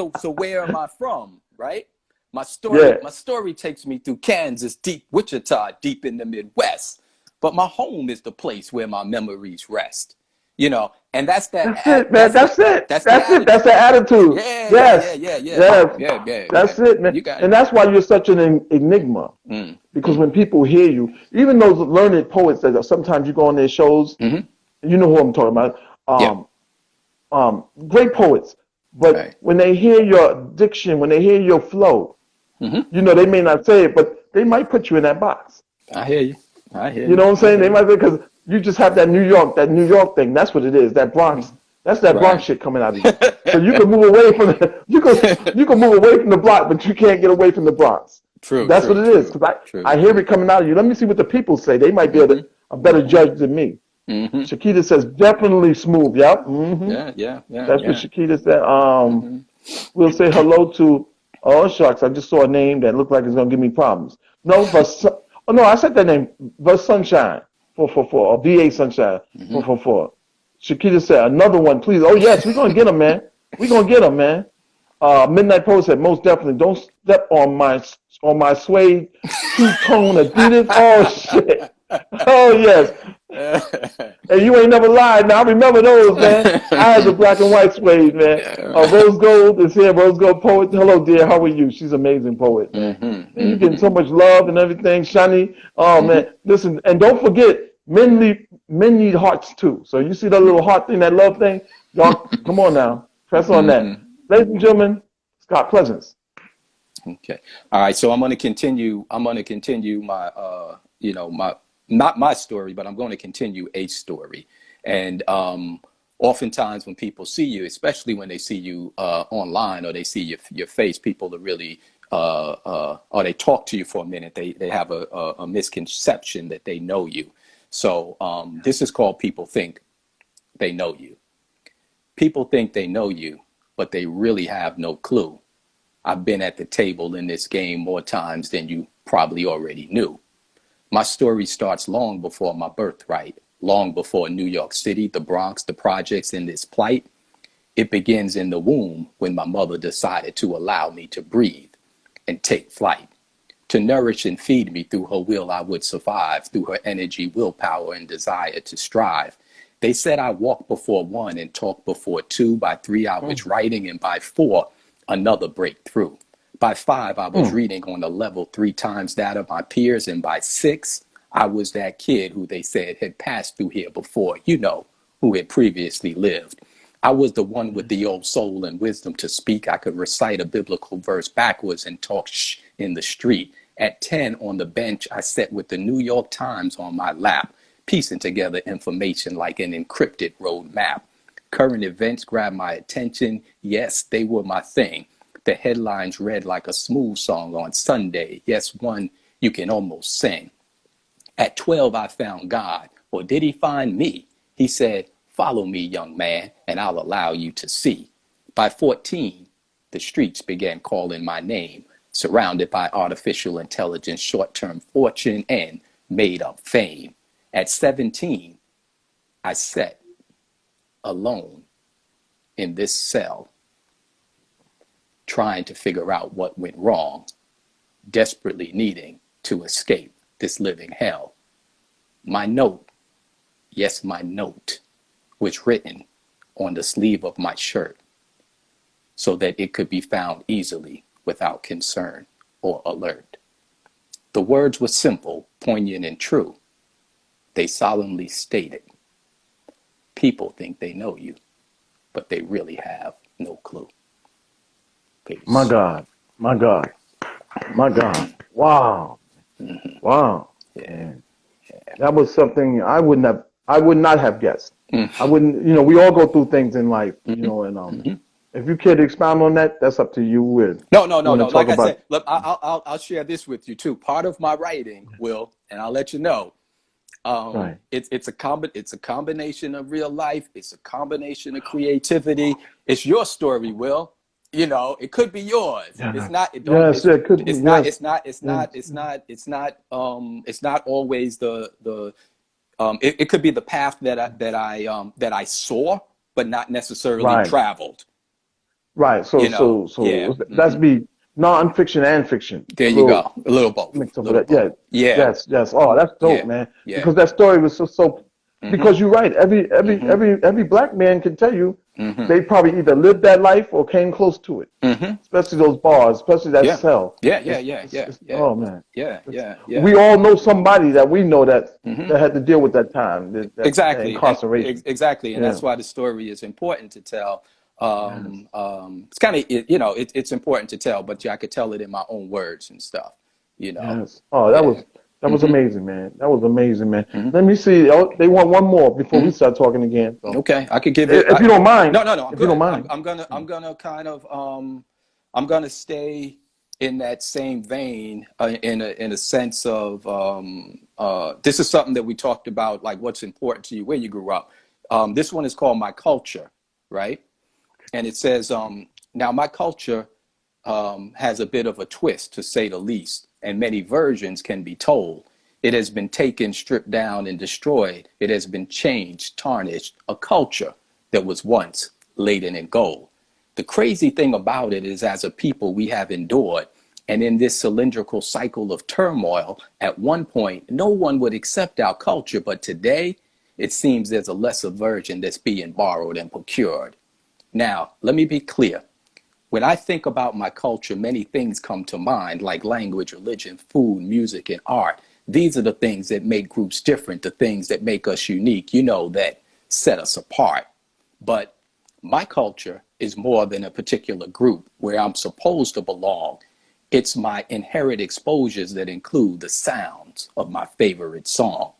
right. So, where am I from? Right. My story. Yeah. My story takes me through Kansas, deep Wichita, deep in the Midwest. But my home is the place where my memories rest. And that's that. That's it, man. That's the. That's it. That's the That's it. That's the attitude. attitude. Yes. Yes. Yeah. That's it, man. You got And it. that's why you're such an enigma. Mm, Because mm, when people hear you, even those learned poets that sometimes you go on their shows, mm-hmm. you know who I'm talking about. Yeah. Great poets. But Right. when they hear your diction, when they hear your flow, Mm-hmm. they may not say it, but they might put you in that box. I hear you. I hear You you. know what I'm I saying? hear They you. might be, because you just have that New York thing. That's what it is. That Bronx. That's that Bronx Right. shit coming out of you. So you can move away from you can move away from the block, but you can't get away from the Bronx. True. That's what True. it is. True. Because True. I hear True. it coming out of you. Let me see what the people say. They might be Mm-hmm. a better Mm-hmm. judge than me. Mm-hmm. Shakita says definitely smooth. Yep. That's what Yeah. Shakita said. Mm-hmm. We'll say hello to. Oh shucks, I just saw a name that looked like it's gonna give me problems. No, oh no, I said that name. Bus Sunshine 444 or VA Sunshine Mm-hmm. 444. Shakita said another one, please. Oh yes, we're gonna get them, man. We're gonna get them, man. Midnight Post said most definitely. Don't step on my suede two tone Adidas. Oh shit. Oh yes. And you ain't never lied. Now I remember those, man. I had the black and white suede, man. Rose Gold is here. Rose Gold poet. Hello, dear. How are you? She's an amazing poet, man. Mm-hmm. Man, you Mm-hmm. getting so much love and everything, Shani. Oh Mm-hmm. man, listen, and don't forget, men need hearts too. So you see that little heart thing, that love thing. Y'all, come on now, press on that, Mm-hmm. ladies and gentlemen. Scott Pleasance. Okay. All right. So I'm going to continue. My, my not my story, but I'm going to continue a story. And oftentimes when people see you, especially when they see you online or they see your face, people are really or they talk to you for a minute. They have a misconception that they know you. So this is called people think they know you. People think they know you, but they really have no clue. I've been at the table in this game more times than you probably already knew. My story starts long before my birthright, long before New York City, the Bronx, the projects, and this plight. It begins in the womb when my mother decided to allow me to breathe and take flight. To nourish and feed me through her will, I would survive, through her energy, willpower, and desire to strive. They said I walk before one and talk before two. By three, I was writing, and by four, another breakthrough. By five, I was Mm. reading on a level three times that of my peers. And by six, I was that kid who they said had passed through here before, who had previously lived. I was the one with the old soul and wisdom to speak. I could recite a biblical verse backwards and talk shh in the street. At 10 on the bench, I sat with the New York Times on my lap, piecing together information like an encrypted road map. Current events grabbed my attention. Yes, they were my thing. The headlines read like a smooth song on Sunday. Yes, one you can almost sing. At 12, I found God. Or did he find me? He said, follow me, young man, and I'll allow you to see. By 14, the streets began calling my name, surrounded by artificial intelligence, short-term fortune, and made-up fame. At 17, I sat alone in this cell, trying to figure out what went wrong, desperately needing to escape this living hell. My note, yes, my note, was written on the sleeve of my shirt so that it could be found easily without concern or alert. The words were simple, poignant, and true. They solemnly stated, people think they know you, but they really have no clue. Peace. My God. My God. My God. Wow. Wow. Yeah. That was something I would not have guessed. I wouldn't, we all go through things in life, and if you care to expound on that, that's up to you. No. You want to talk Like I about said, look, I'll share this with you too. Part of my writing, Will, and I'll let you know. right. It's a combination of real life. It's a combination of creativity. It's your story, Will. It could be yours. Yeah. It's not. It don't. Yes, it could be. It's not. Yes. It's not. It's Yes. not. It's not. It's not. It's not always the. It could be the path that I saw, but not necessarily Right. traveled. Right. Yeah. So that's be nonfiction and fiction. There A you little go. A little both. mix A of little that. Yeah. both. Yeah. Yes. Oh, that's dope, Yeah. man. Yeah. Because that story was so Mm-hmm. because you're right. Every black man can tell you they probably either lived that life or came close to it. Mm-hmm. Especially those bars, especially that Yeah. cell. Yeah. Oh man. Yeah. We all know somebody that we know that Mm-hmm. that had to deal with that time, that Exactly. incarceration. Exactly. And Yeah. that's why the story is important to tell. Yes. It's kind of, it's important to tell, but I could tell it in my own words and stuff, you know. Yes. Oh, that Yeah. was that was amazing, man. That was amazing, man. Mm-hmm. Let me see. Oh, they want one more before we Mm-hmm. start talking again. So, Okay. I could give it. if you don't mind, No. I'm if you don't good. mind. I'm gonna kind of, I'm gonna stay in that same vein, in a sense of, this is something that we talked about, like what's important to you, where you grew up. This one is called My Culture, right? And it says, now my culture has a bit of a twist, to say the least, and many versions can be told. It has been taken, stripped down, and destroyed. It has been changed, tarnished, a culture that was once laden in gold. The crazy thing about it is, as a people, we have endured. And in this cylindrical cycle of turmoil, at one point, no one would accept our culture. But today, it seems there's a lesser version that's being borrowed and procured. Now, let me be clear. When I think about my culture, many things come to mind, like language, religion, food, music, and art. These are the things that make groups different, the things that make us unique, that set us apart. But my culture is more than a particular group where I'm supposed to belong. It's my inherent exposures that include the sounds of my favorite song.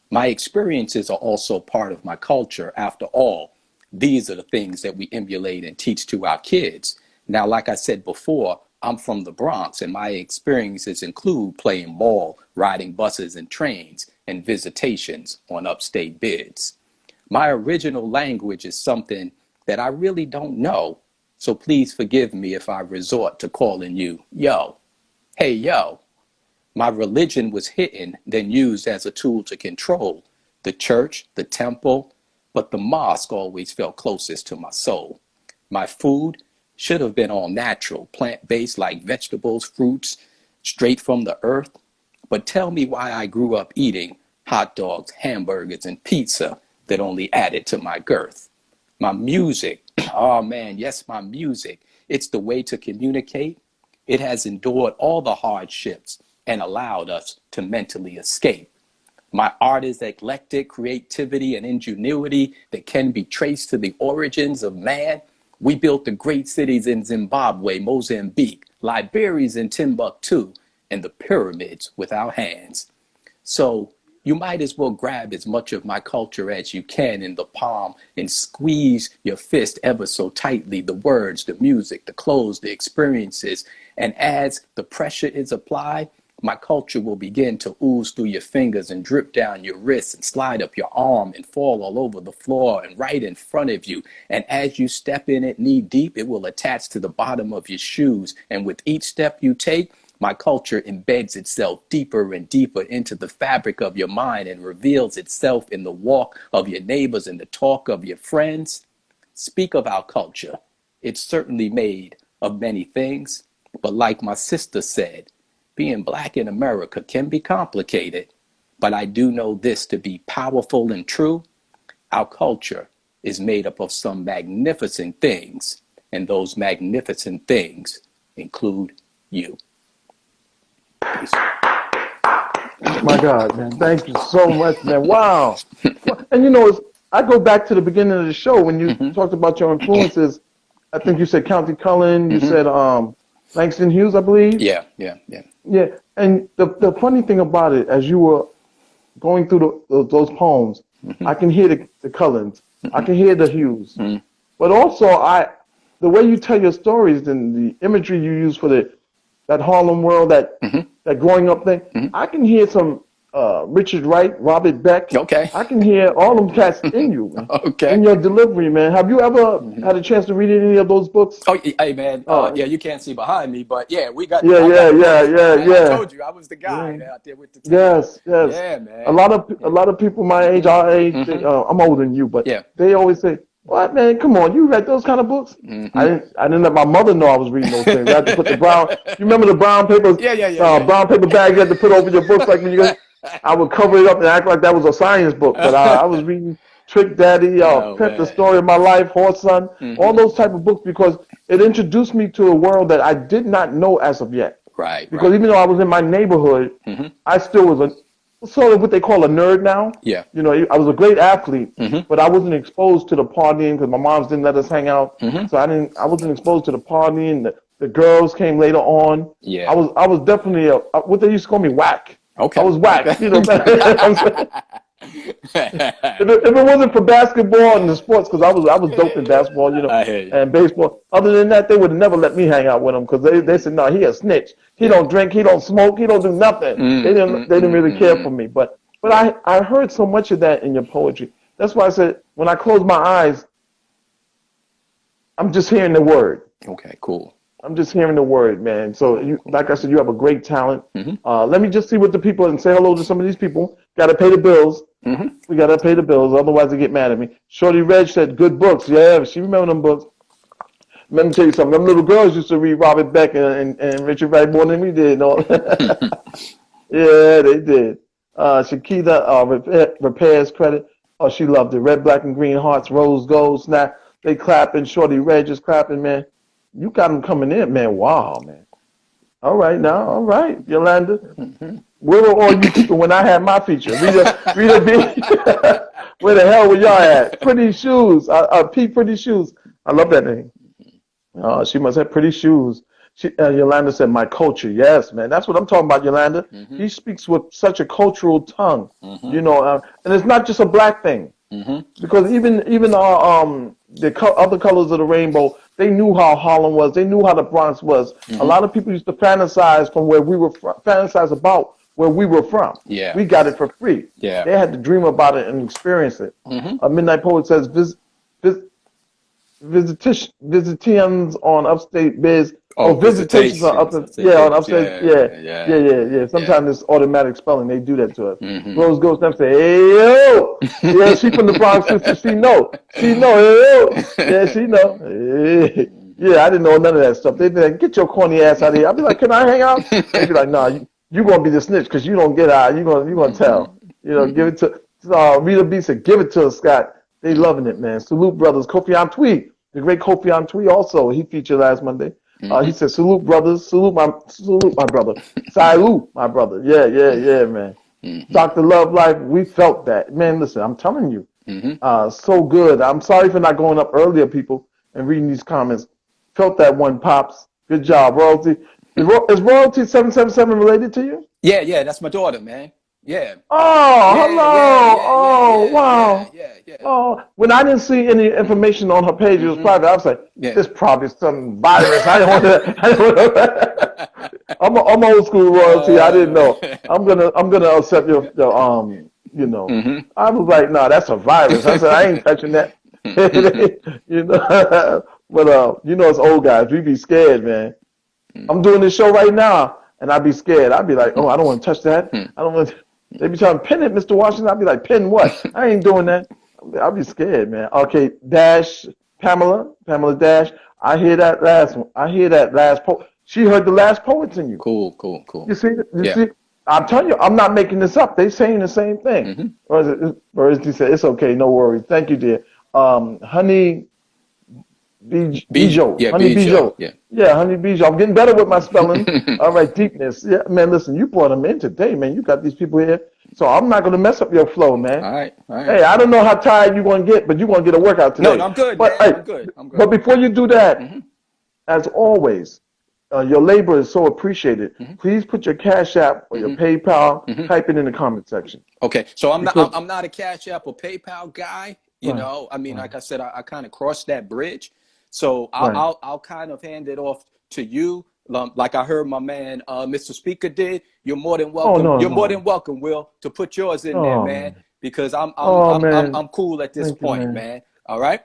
My experiences are also part of my culture. After all, these are the things that we emulate and teach to our kids. Now, like I said before, I'm from the Bronx, and my experiences include playing ball, riding buses and trains, and visitations on upstate bids. My original language is something that I really don't know, so please forgive me if I resort to calling you yo. Hey, yo. My religion was hidden, then used as a tool to control the church, the temple, but the mosque always felt closest to my soul. My food should have been all natural, plant-based, like vegetables, fruits, straight from the earth. But tell me why I grew up eating hot dogs, hamburgers, and pizza that only added to my girth. My music, oh man, yes, my music. It's the way to communicate. It has endured all the hardships and allowed us to mentally escape. My art is eclectic creativity and ingenuity that can be traced to the origins of man. We built the great cities in Zimbabwe, Mozambique, Liberia's in Timbuktu, and the pyramids with our hands. So you might as well grab as much of my culture as you can in the palm and squeeze your fist ever so tightly, the words, the music, the clothes, the experiences. And as the pressure is applied, my culture will begin to ooze through your fingers and drip down your wrists and slide up your arm and fall all over the floor and right in front of you. And as you step in it knee deep, it will attach to the bottom of your shoes. And with each step you take, my culture embeds itself deeper and deeper into the fabric of your mind and reveals itself in the walk of your neighbors and the talk of your friends. Speak of our culture. It's certainly made of many things, but like my sister said, being Black in America can be complicated, but I do know this to be powerful and true. Our culture is made up of some magnificent things, and those magnificent things include you. Peace. My God, man, thank you so much, man. Wow. And I go back to the beginning of the show when you talked about your influences. I think you said County Cullen, you said Langston Hughes, I believe. Yeah. Yeah, and the funny thing about it, as you were going through those poems, I can hear the Cullens, I can hear the Hughes, but also the way you tell your stories and the imagery you use for that Harlem world, that growing up thing, I can hear some Richard Wright, Robert Beck. Okay. I can hear all them cats in you, man. Okay. In your delivery, man. Have you ever had a chance to read any of those books? Oh, hey, man. Yeah, you can't see behind me, but yeah, I got Yeah, the books. I yeah. told you, I was the guy out there with the tape. Yes. Yeah, man. A lot of people my age, our age, I'm older than you, but they always say, "What, man? Come on, you read those kind of books?" I didn't let my mother know I was reading those things. I had to put the brown. You remember the brown paper? Yeah. Brown paper bag you had to put over your books, like when you go. I would cover it up and act like that was a science book, but I was reading Trick Daddy, Pimp the Story of My Life, Horse Son, all those type of books, because it introduced me to a world that I did not know as of yet. Right. Because even though I was in my neighborhood, I still was sort of what they call a nerd now. Yeah. I was a great athlete, but I wasn't exposed to the partying because my moms didn't let us hang out. So I wasn't exposed to the partying. The girls came later on. Yeah. I was definitely what they used to call me, whack. Okay. I was whack. Okay. If it wasn't for basketball and the sports, because I was dope in basketball, I hear you. and baseball. Other than that, they would have never let me hang out with them because they said, no, he a snitch. He don't drink, he don't smoke, he don't do nothing. They didn't really care for me. But I heard so much of that in your poetry. That's why I said when I close my eyes, I'm just hearing the word. Okay, cool. I'm just hearing the word, man. So, like I said, you have a great talent. Let me just see what the people and say hello to some of these people. Got to pay the bills. We got to pay the bills, otherwise they get mad at me. Shorty Reg said, good books. Yeah, she remember them books. Let me tell you something. Them little girls used to read Robert Beck and Richard Wright more than we did. No? Yeah, they did. Shakita repairs credit. Oh, she loved it. Red, black, and green hearts, rose gold, snap. They clapping. Shorty Reg is clapping, man. You got them coming in, man. Wow, man. All right, now. All right, Yolanda. Where were all you people when I had my feature? Rita B. Where the hell were y'all at? Pretty Shoes. P. Pretty Shoes. I love that name. She must have pretty shoes. Yolanda said, my culture. Yes, man. That's what I'm talking about, Yolanda. He speaks with such a cultural tongue, and it's not just a black thing. Because even the other colors of the rainbow, they knew how Harlem was. They knew how the Bronx was. A lot of people used to fantasize from where we were fantasize about where we were from. Yeah. We got it for free. Yeah. They had to dream about it and experience it. A Midnight Poet says, visitations on upstate biz. Visitations on upstate. Yeah, on upstate. Yeah. Sometimes it's automatic spelling. They do that to us. Rose goes down and say, hey, yo. Yeah, she from the Bronx, sister. She know. Hey, yo. Yeah, she know. Hey. Yeah, I didn't know none of that stuff. They'd be like, get your corny ass out of here. I'd be like, can I hang out? They'd be like, nah, you going to be the snitch because you don't get out. You gonna tell. Give it to, Rita B said, give it to us, Scott. They loving it, man. Salute brothers. Kofi Antwi, the great Kofi Antwi also. He featured last Monday. He said, salute brothers. Salute my brother. Salute my brother. Yeah, man. Dr. Love Life, we felt that. Man, listen, I'm telling you, Hmm. so good. I'm sorry for not going up earlier, people, and reading these comments. Felt that one, Pops. Good job, Royalty. Is Royalty 777 related to you? Yeah, yeah, that's my daughter, man. Yeah, Oh, yeah, yeah, hello. yeah, yeah, Oh, yeah, yeah, wow. yeah, yeah. Oh, when I didn't see any information on her page, it was Hmm. private. I was like, Yeah. this probably some virus. I don't want to. I don't want to. I'm old school Royalty. I didn't uh, know. I'm gonna accept your you know. hmm. I was like, no, that's a virus. I said, I ain't touching that. You know, but us old guys, we be scared, man. I'm doing this show right now, and I'd be scared. I'd be like, oh, I don't want to touch that. I don't want. They be trying to pin it, Mr. Washington. I'd be like, pin what? I ain't doing that. I'll be scared, man. Okay, Dash, Pamela Dash. I hear that last one. I hear that last poet. She heard the last poets in you. Cool, cool, cool. You see, you Yeah. see. I'm telling you, I'm not making this up. They saying the same thing. Hmm. Or as he said, it's okay, no worries. Thank you, dear. Honey Bijo, Yeah, Honey Bijo. Bijo. Yeah. Yeah, Honey Bijo. I'm getting better with my spelling. All right, deepness. Yeah, man, listen, you brought them in today, man. You got these people here. So I'm not going to mess up your flow, man. All right, all right. Hey, I don't know how tired you're going to get, but you're going to get a workout No, no, today. I'm good, But man. hey, I'm good. I'm but good. before you do that, Hmm. as always, your labor is so appreciated. Hmm. Please put your Cash App or your Hmm. PayPal, Hmm. type it in the comment section. Okay, so Because, I'm not a Cash App or PayPal guy. You right, know, I mean, right, like I said, I kind of crossed that bridge. So right. I'll kind of hand it off to you. Like I heard my man, Mr. Speaker did. You're more than Oh, welcome. no, You're more no. than welcome, Will, to put yours in there, Oh, man. man. Because Oh, man. I'm cool at this Thank you, point, man. man. All right,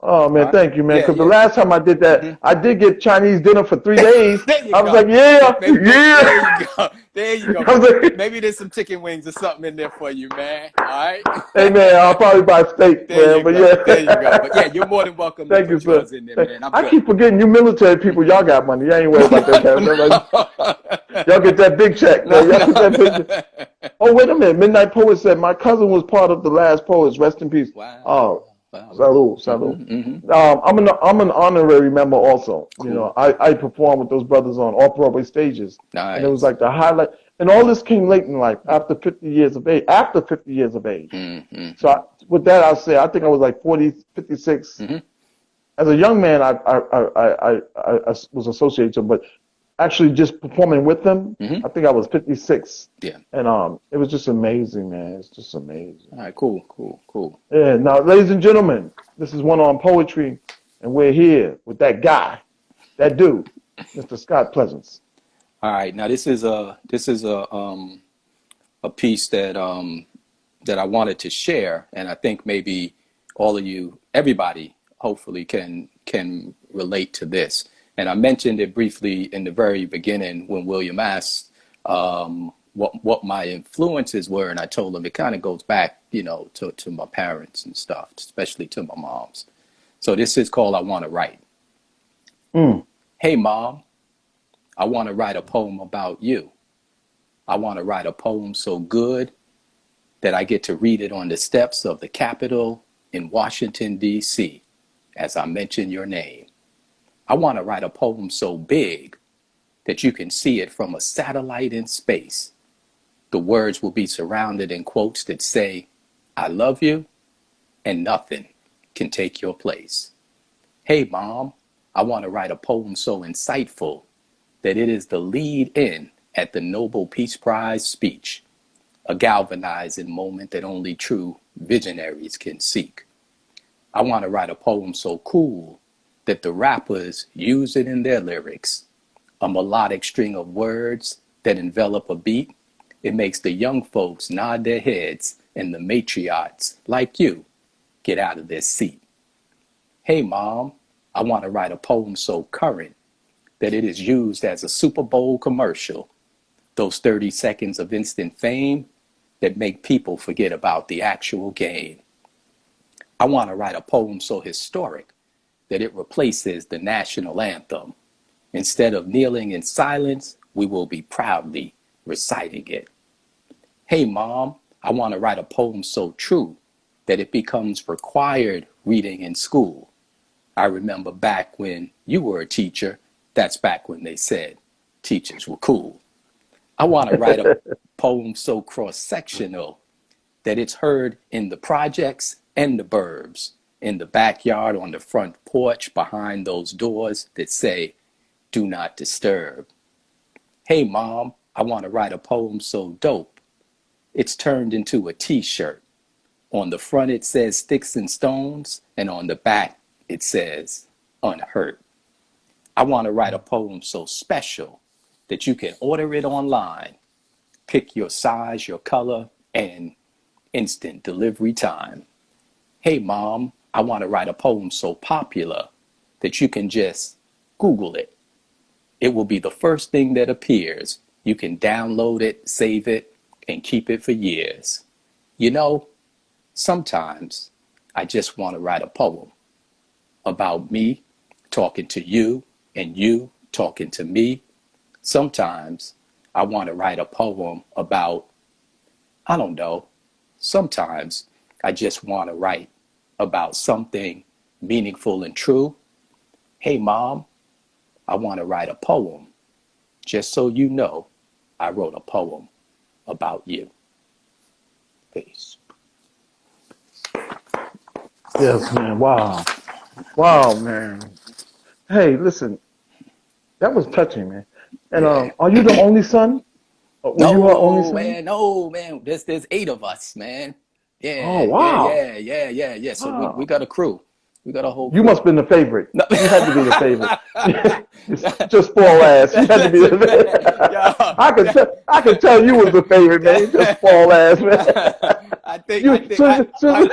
Oh all man, right. thank you, man. Yeah, Because the yeah. last time I did Hmm. that, I did get Chinese dinner for 3 days. There you I was go. like, yeah, There you yeah. go. There you go. I was like, Maybe there's some chicken wings or something in there for you, man. All right. hey man, I'll probably buy steak, There man. you But go. There you go. But yeah, yeah. you're more than welcome to Thank you, put sir. yours in there, man. I'm I good. keep forgetting you military people, y'all got money. Y'all ain't worried about that kind of stuff. Y'all get that big check, No, man. Y'all get that big check. no. Oh, wait a minute. Midnight Poet said my cousin was part of the last poets. Rest in peace. Wow. Oh, Wow. salute, salute. Hmm. Hmm. I'm an honorary member also. You Cool. know, I perform with those brothers on off Broadway stages, and it was Nice. like the highlight. And all this came late in life, after 50 years of age. After 50 years of age. So Hmm. with that, I'll say I think I was like 40, 56. Hmm. As a young man, I was associated to them, but actually just performing with them, Hmm. I think I was 56. Yeah. And it was just amazing, man. It's just amazing. All right. Cool. Cool. Cool. Yeah, now, ladies and gentlemen, this is One on Poetry, and we're here with that guy, that dude, Mr. Scott Pleasance. All right. Now this is a piece that that I wanted to share, and I think maybe all of you, everybody, hopefully can relate to this. And I mentioned it briefly in the very beginning when William asked what my influences were, and I told him it kind of goes back, you know, to my parents and stuff, especially to my mom's. So this is called "I Want to Write." Mm. Hey, Mom, I want to write a poem about you. I want to write a poem so good that I get to read it on the steps of the Capitol in Washington, D.C., as I mention your name. I want to write a poem so big that you can see it from a satellite in space. The words will be surrounded in quotes that say, I love you, and nothing can take your place. Hey, Mom, I want to write a poem so insightful that it is the lead in at the Nobel Peace Prize speech, a galvanizing moment that only true visionaries can seek. I want to write a poem so cool that the rappers use it in their lyrics, a melodic string of words that envelop a beat. It makes the young folks nod their heads and the matriarchs, like you, get out of their seat. Hey, Mom, I want to write a poem so current that it is used as a Super Bowl commercial, those 30 seconds of instant fame that make people forget about the actual game. I want to write a poem so historic that it replaces the national anthem. Instead of kneeling in silence, we will be proudly reciting it. Hey, Mom, I want to write a poem so true that it becomes required reading in school. I remember back when you were a teacher, that's back when they said teachers were cool. I want to write a poem so cross-sectional that it's heard in the projects and the burbs, in the backyard, on the front porch, behind those doors that say, do not disturb. Hey, Mom, I want to write a poem so dope. It's turned into a t-shirt. On the front it says sticks and stones, and on the back it says unhurt. I want to write a poem so special that you can order it online, pick your size, your color, and instant delivery time. Hey, Mom, I want to write a poem so popular that you can just Google it. It will be the first thing that appears. You can download it, save it, and keep it for years. You know, sometimes I just want to write a poem about me talking to you and you talking to me. Sometimes I want to write a poem about, I don't know, sometimes I just want to write about something meaningful and true. Hey, Mom, I want to write a poem just so you know I wrote a poem about you. Peace. Yes, man. Wow. Wow, man. Hey, listen, that was touching, man. And Yeah. are you the only son? Were you her only No, son? man. No, man. There's 8 of us, man. Oh, Yeah, yeah, wow. yeah, yeah, yeah, yeah. So we Wow. got a crew. We got a whole You must crew. have been the favorite. No. You had to be the favorite. Just spoil ass. You had to be the Listen, man. favorite. Yo, I could tell you was the favorite, man. You just spoil ass, man. I think I You, think so, so,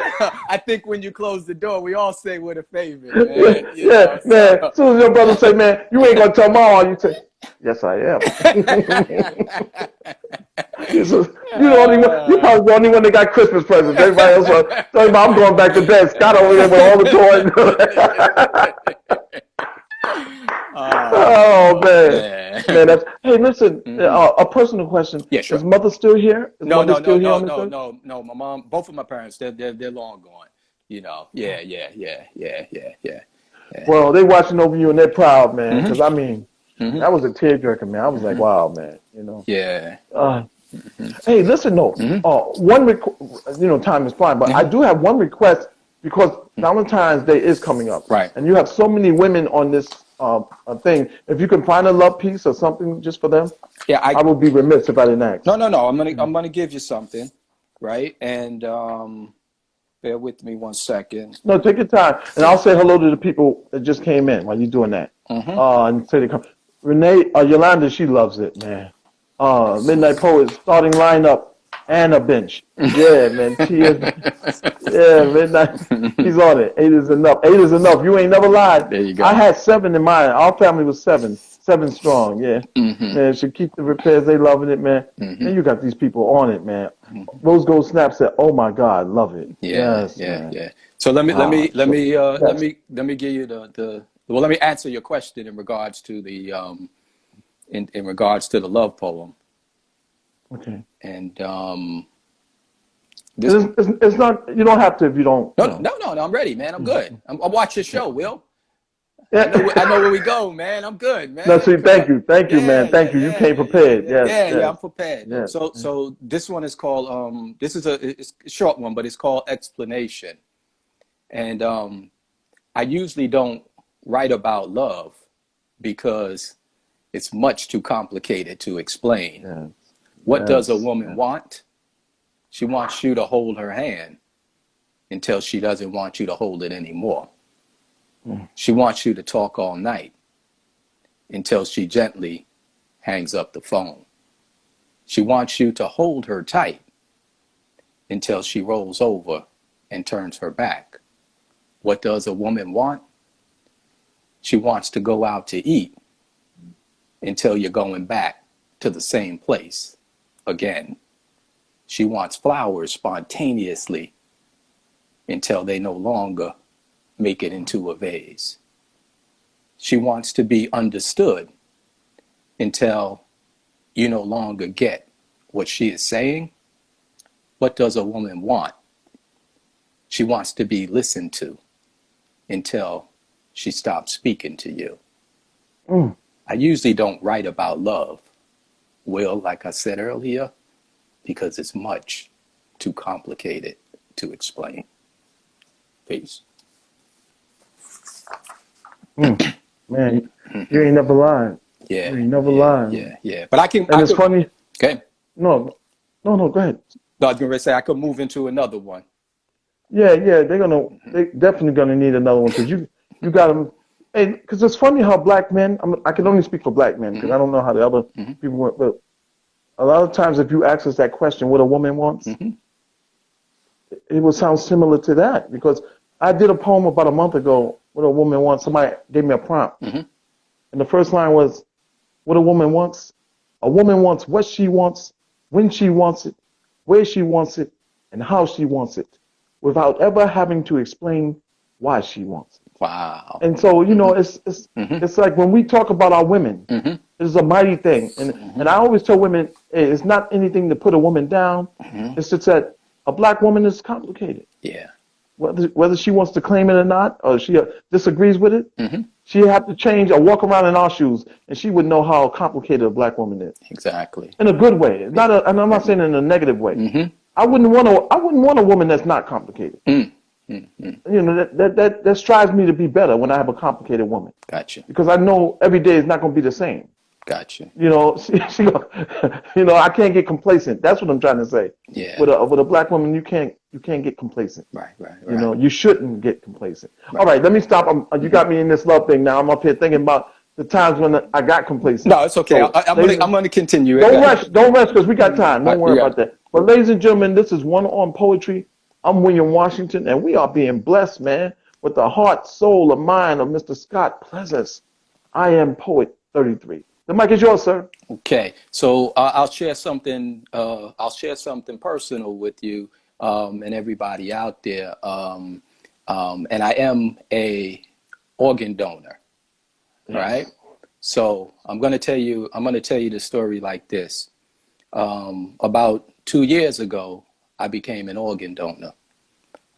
I think when you close the door, we all say we're the favorite, yeah, man. You yeah, know, man. so. As soon as your brother say, man, you ain't gonna tell mom, you say, yes, I am. You the only one. You probably the only one that got Christmas presents. Everybody else was talking about, I'm going back to bed. Scott over there with all the toys. Oh Oh man, man. man. That's hey. Listen, Hmm. a personal question. Yeah, Is sure. mother still here? Is No, mother no, no, still here no, on this no, earth? no, no. My mom, both of my parents, they're long gone. You know. Yeah, yeah, yeah, yeah, yeah, yeah, yeah. Well, they watching over you and they're proud, man. Hmm. Because I mean, Hmm. that was a tearjerker, man. I was like, Hmm. wow, man. You know. Yeah. Uh, Hey, listen, though. Hmm. Time is flying, but I Hmm. do have one request because Valentine's Day is coming up, Right. and you have so many women on this thing. If you can find a love piece or something just for them, Yeah. I would be remiss if I didn't ask. No. I'm gonna give you something, right? And bear with me 1 second. No, take your time, and I'll say hello to the people that just came in while you're doing that. Hmm. And say they come. Renee, Yolanda, she loves it, man. Midnight Poet starting lineup and a bench. Yeah, man. Tears. Yeah, midnight. He's on it. 8 is enough. 8 is enough. You ain't never lied. There you I go. had 7 in mine. Our family was 7. 7 strong. Yeah. Hmm. Man, should keep the repairs. They loving it, man. Hmm. And you got these people on it, man. Rose Gold Snap said, "Oh my God, love it." Yeah, Yes, yeah, man. yeah. So let me let Wow. me let So me that's let me give you the well, let me answer your question in regards to the in regards to the love poem. okay. And And this it's not. You don't have to if you don't. no, no, I'm ready, man. I'm good. I'll watch your Yeah. show, Will. I know where Yeah. we go, man. I'm good, No, man. see, Come on. thank you, Yeah, man. yeah, Thank you. You yeah, came yeah, yeah, prepared. yeah, Yes, yeah, yeah. yes, I'm prepared. yes. So this one is called this is it's a short one, but it's called Explanation. And I usually don't write about love because it's much too complicated to explain. Yes, What does a yes, woman yes. want? She wants you to hold her hand until she doesn't want you to hold it anymore. Mm, She wants you to talk all night until she gently hangs up the phone. She wants you to hold her tight until she rolls over and turns her back. What does a woman want? She wants to go out to eat until you're going back to the same place again. She wants flowers spontaneously until they no longer make it into a vase. She wants to be understood until you no longer get what she is saying. What does a woman want? She wants to be listened to until she stops speaking to you. mm, I usually don't write about love will, like I said earlier, because it's much too complicated to explain. Peace. Man, you ain't never lied. Yeah, You ain't never yeah, lied, yeah, man. yeah. But And I it's could, funny. okay. No, no, go ahead. No, I was going to say I could move into another one. Yeah, yeah, they definitely gonna need another one because you got them. And because it's funny how black men. I can only speak for black men because Hmm. I don't know how the other Hmm. people went. But a lot of times, if you ask us that question, what a woman wants, Hmm. it will sound similar to that. Because I did a poem about a month ago. What a woman wants. Somebody gave me a prompt, Hmm. and the first line was, "What a woman wants. A woman wants what she wants, when she wants it, where she wants it, and how she wants it, without ever having to explain why she wants it." Wow. And so, Hmm. Hmm. it's like when we talk about our women, Hmm. it's a mighty thing. And I always tell women, hey, it's not anything to put a woman down. Hmm. It's just that a black woman is complicated. Yeah. Whether she wants to claim it or not, or she disagrees with it, Hmm. she have to change or walk around in our shoes, and she would know how complicated a black woman is Exactly. in a good way. Not and I'm not saying in a negative way. Hmm. I wouldn't want a woman that's not complicated. Mm. Mm. Mm. You know, that strives me to be better when I have a complicated woman Gotcha. because I know every day is not going to be the same. Gotcha. You know, I can't get complacent. That's what I'm trying to say. Yeah. With a black woman, you can't get complacent. Right. Right. You Right. know, you shouldn't get complacent. All Right. right, let me stop. You Hmm. got me in this love thing now. I'm up here thinking about the times when I got complacent. No, it's okay. So, I'm gonna continue it. Go don't ahead. rush. Don't rush because we got time. Don't worry Yeah. about that. But ladies and gentlemen, this is One on Poetry. I'm William Washington, and we are being blessed, man, with the heart, soul, and mind of Mr. Scott Pleasance. I am Poet 33. The mic is yours, sir. Okay. So I'll share something. I'll share something personal with you and everybody out there. And I am a organ donor. Right. Yes. So I'm gonna tell you. I'm gonna tell you the story like this. About 2 years ago, I became an organ donor.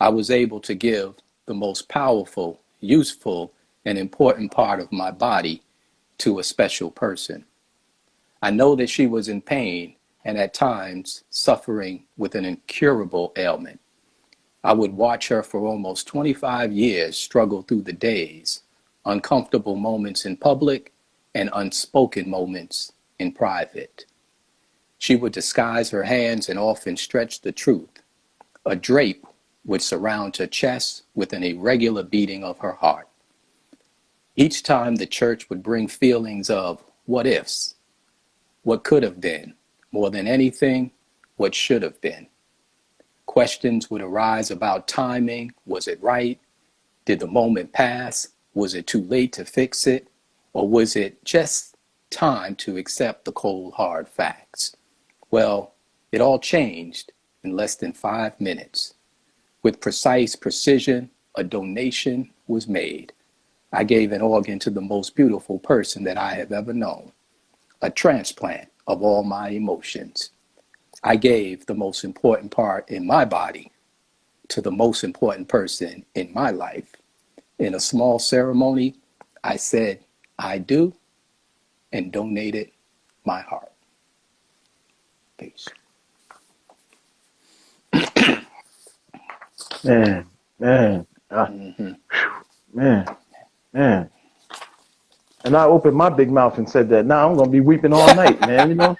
I was able to give the most powerful, useful, and important part of my body to a special person. I know that she was in pain and at times suffering with an incurable ailment. I would watch her for almost 25 years struggle through the days, uncomfortable moments in public and unspoken moments in private. She would disguise her hands and often stretch the truth. A drape would surround her chest with an irregular beating of her heart. Each time the church would bring feelings of what ifs, what could have been, more than anything, what should have been. Questions would arise about timing. Was it right? Did the moment pass? Was it too late to fix it? Or was it just time to accept the cold, hard facts? Well, it all changed in less than 5 minutes. With precise precision, a donation was made. I gave an organ to the most beautiful person that I have ever known, a transplant of all my emotions. I gave the most important part in my body to the most important person in my life. In a small ceremony, I said, I do, and donated my heart. Peace. Man, man, Mm-hmm. man, man. And I opened my big mouth and said that. Now I'm gonna be weeping all night, man. You know,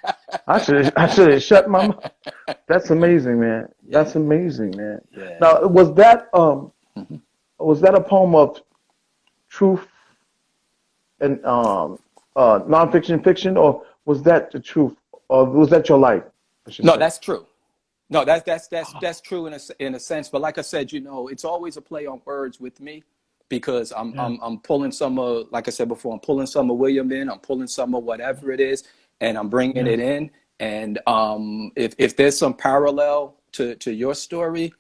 I should have shut my mouth. That's amazing, man. Yeah, That's amazing, man. yeah. Now, Mm-hmm. was that a poem of truth and nonfiction, fiction, or was that the truth, or was that your life? I should No, say. that's true. No, that's true in a sense. But like I said, it's always a play on words with me because Yeah, I'm pulling some of, like I said before, I'm pulling some of William in, I'm pulling some of whatever it is, and I'm bringing yeah, it in. And if there's some parallel to your story,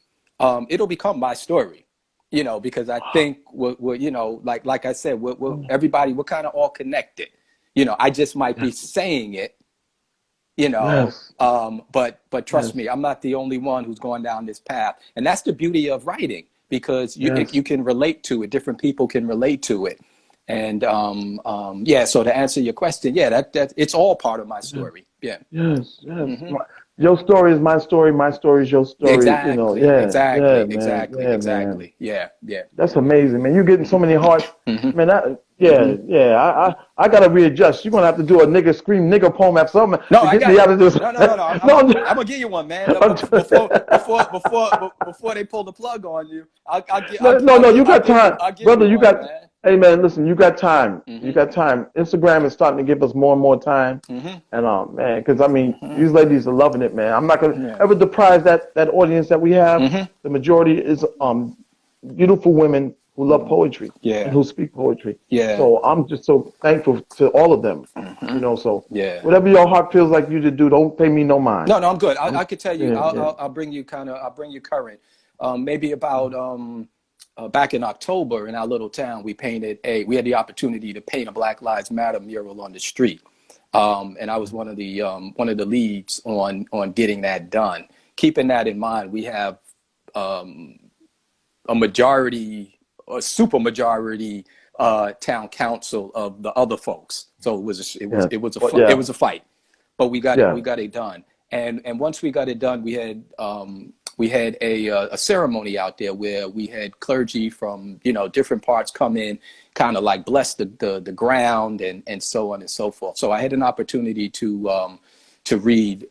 it'll become my story. Because I think like I said, everybody, we're kind of all connected. I just might be yes, saying it, you know yes, but trust yes, me, I'm not the only one who's going down this path, and that's the beauty of writing, because you yes, can relate to it, different people can relate to it, And yeah, so to answer your question, yeah, that it's all part of my Yeah. story. Yeah. Yes, yes. Hmm. Your story is my story is your story. You know, Exactly, yeah, yeah, exactly, man, exactly, yeah, man. exactly. Yeah, yeah. That's amazing, man. You're getting so many hearts, Hmm. man. That, Hmm. yeah, yeah. I gotta readjust. You're gonna have to do a nigga scream nigga poem at something No, to I get got me out you. of this. No, no, no, no. No, I'm gonna give you one, man. I'm Before they pull the plug on you, I'll give no, no, no. You I'll got give you time, I'll give you brother. You one, got. man. Hey, man. Listen, you got time. You Hmm. got time. Instagram is starting to give us more and more time, Hmm. and man, because I mean, Hmm. these ladies are loving it, man. I'm not gonna Yeah. ever deprive that audience that we have. Hmm. The majority is beautiful women who love poetry and Yeah. who speak poetry. Yeah. So I'm just so thankful to all of them. Hmm. You know, so Yeah. whatever your heart feels like you to do, don't pay me no mind. No, no, I'm good. I'm I could tell you. yeah, yeah. I'll bring you I'll bring you current. Maybe about back in October in our little town, we had the opportunity to paint a Black Lives Matter mural on the street, and I was one of the leads on getting that done. Keeping that in mind, we have um, a majority, a super majority town council of the other folks. So Yes. Well, it yeah. was a fight, but we Yeah. got it done. And once we got it done, we had a ceremony out there where we had clergy from different parts come in, kind of like bless the ground and so on and so forth. So I had an opportunity to read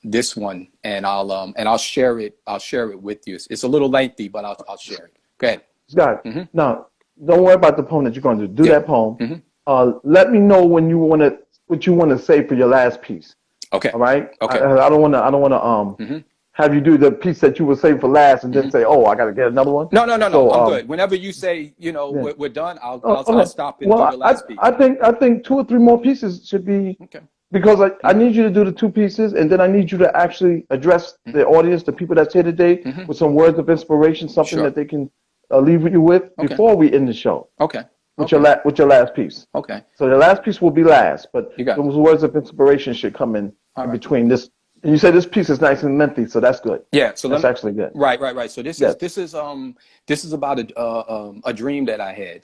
this one, and I'll share it. I'll share it with you. It's a little lengthy, but I'll share it. Go ahead. Scott, Hmm. now don't worry about the poem that you're going to do. Do Yeah. that poem. Hmm. Let me know when you want to what you want to say for your last piece. Okay. All right. Okay. I don't want to Hmm. have you do the piece that you would save for last and then Hmm. say, oh, I got to get another one. No, no, no, no. So I'm good. Whenever you say, yeah. we're done, Oh, I'll okay. stop and do Well, your last piece. I think two or three more pieces should be Okay. because I Hmm. need you to do the two pieces and then I need you to actually address Hmm. the audience, the people that's here today, Hmm. with some words of inspiration, something Sure. that they can leave you with Okay. before we end the show Okay. with Okay. with your last piece. Okay. So the last piece will be last, but You got it. those words of inspiration should come All in right. between this. And you say this piece is nice and lengthy, so that's good. Yeah. So That's actually good. right, right, right. So Yes. this is about a dream that I had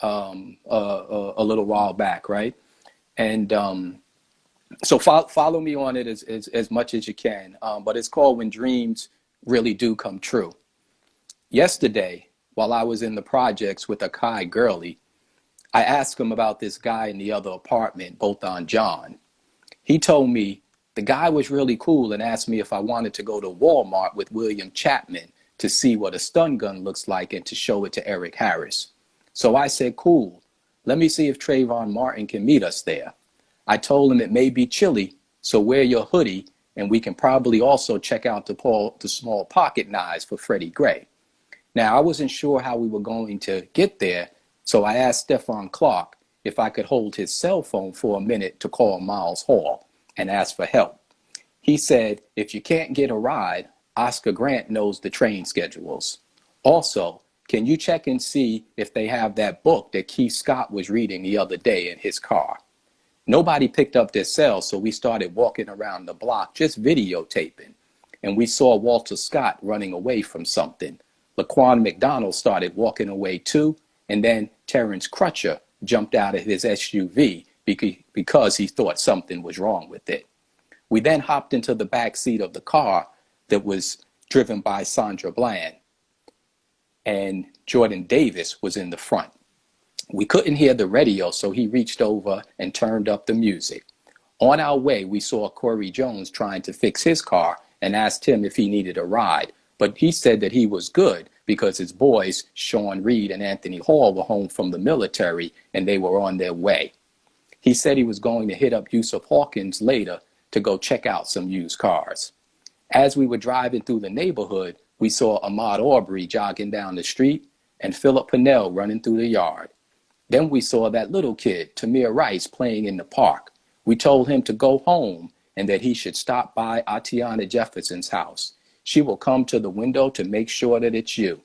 a little while back, right? And so follow me on it as much as you can. But it's called When Dreams Really Do Come True. Yesterday, while I was in the projects with a Kai girlie, I asked him about this guy in the other apartment, both on John. He told me the guy was really cool and asked me if I wanted to go to Walmart with William Chapman to see what a stun gun looks like and to show it to Eric Harris. So I said, cool. Let me see if Trayvon Martin can meet us there. I told him it may be chilly, so wear your hoodie, and we can probably also check out the small pocket knives for Freddie Gray. Now, I wasn't sure how we were going to get there, so I asked Stephon Clark if I could hold his cell phone for a minute to call Miles Hall and ask for help. He said, if you can't get a ride, Oscar Grant knows the train schedules. Also, can you check and see if they have that book that Keith Scott was reading the other day in his car? Nobody picked up their cell, so we started walking around the block just videotaping. And we saw Walter Scott running away from something. Laquan McDonald started walking away too, and then Terrence Crutcher jumped out of his SUV because he thought something was wrong with it. We then hopped into the back seat of the car that was driven by Sandra Bland, and Jordan Davis was in the front. We couldn't hear the radio, so he reached over and turned up the music. On our way, we saw Corey Jones trying to fix his car and asked him if he needed a ride, but he said that he was good because his boys, Sean Reed and Anthony Hall, were home from the military and they were on their way. He said he was going to hit up Yusuf Hawkins later to go check out some used cars. As we were driving through the neighborhood, we saw Ahmaud Arbery jogging down the street and Philip Pennell running through the yard. Then we saw that little kid, Tamir Rice, playing in the park. We told him to go home and that he should stop by Atiana Jefferson's house. She will come to the window to make sure that it's you.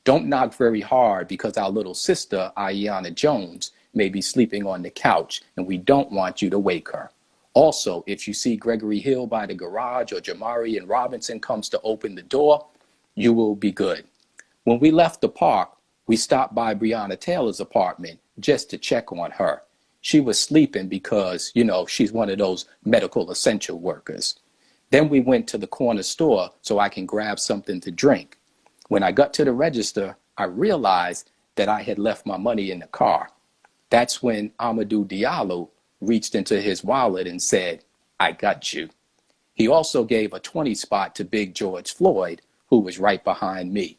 Don't knock very hard because our little sister, Aiyana Jones, may be sleeping on the couch and we don't want you to wake her. Also, if you see Gregory Hill by the garage or Jamari and Robinson comes to open the door, you will be good. When we left the park, we stopped by Breonna Taylor's apartment just to check on her. She was sleeping because, you know, she's one of those medical essential workers. Then we went to the corner store so I can grab something to drink. When I got to the register, I realized that I had left my money in the car. That's when Amadou Diallo reached into his wallet and said, "I got you." He also gave a 20 spot to Big George Floyd, who was right behind me.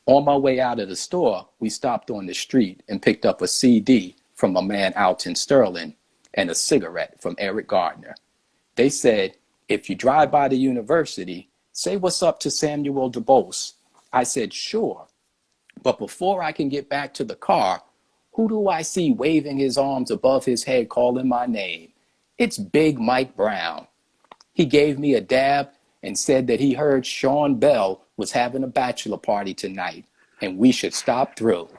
On my way out of the store, we stopped on the street and picked up a CD from a man out in Sterling and a cigarette from Eric Gardner. They said, "If you drive by the university, say what's up to Samuel DuBose." I said, "Sure." But before I can get back to the car, who do I see waving his arms above his head calling my name? It's Big Mike Brown. He gave me a dab and said that he heard Sean Bell was having a bachelor party tonight and we should stop through.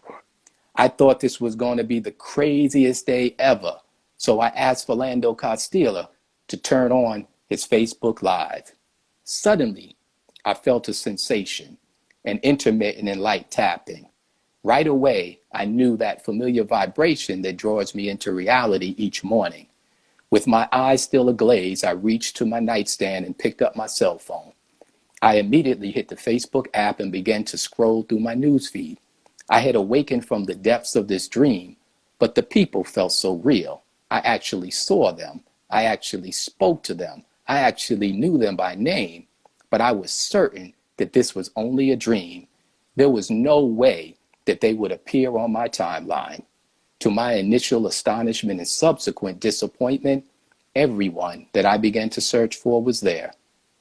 I thought this was going to be the craziest day ever, so I asked Philando Castilla to turn on his Facebook Live. Suddenly, I felt a sensation, an intermittent and light tapping. Right away, I knew that familiar vibration that draws me into reality each morning. With my eyes still aglaze, I reached to my nightstand and picked up my cell phone. I immediately hit the Facebook app and began to scroll through my newsfeed. I had awakened from the depths of this dream, but the people felt so real. I actually saw them. I actually spoke to them. I actually knew them by name, but I was certain that this was only a dream. There was no way that they would appear on my timeline. To my initial astonishment and subsequent disappointment, everyone that I began to search for was there.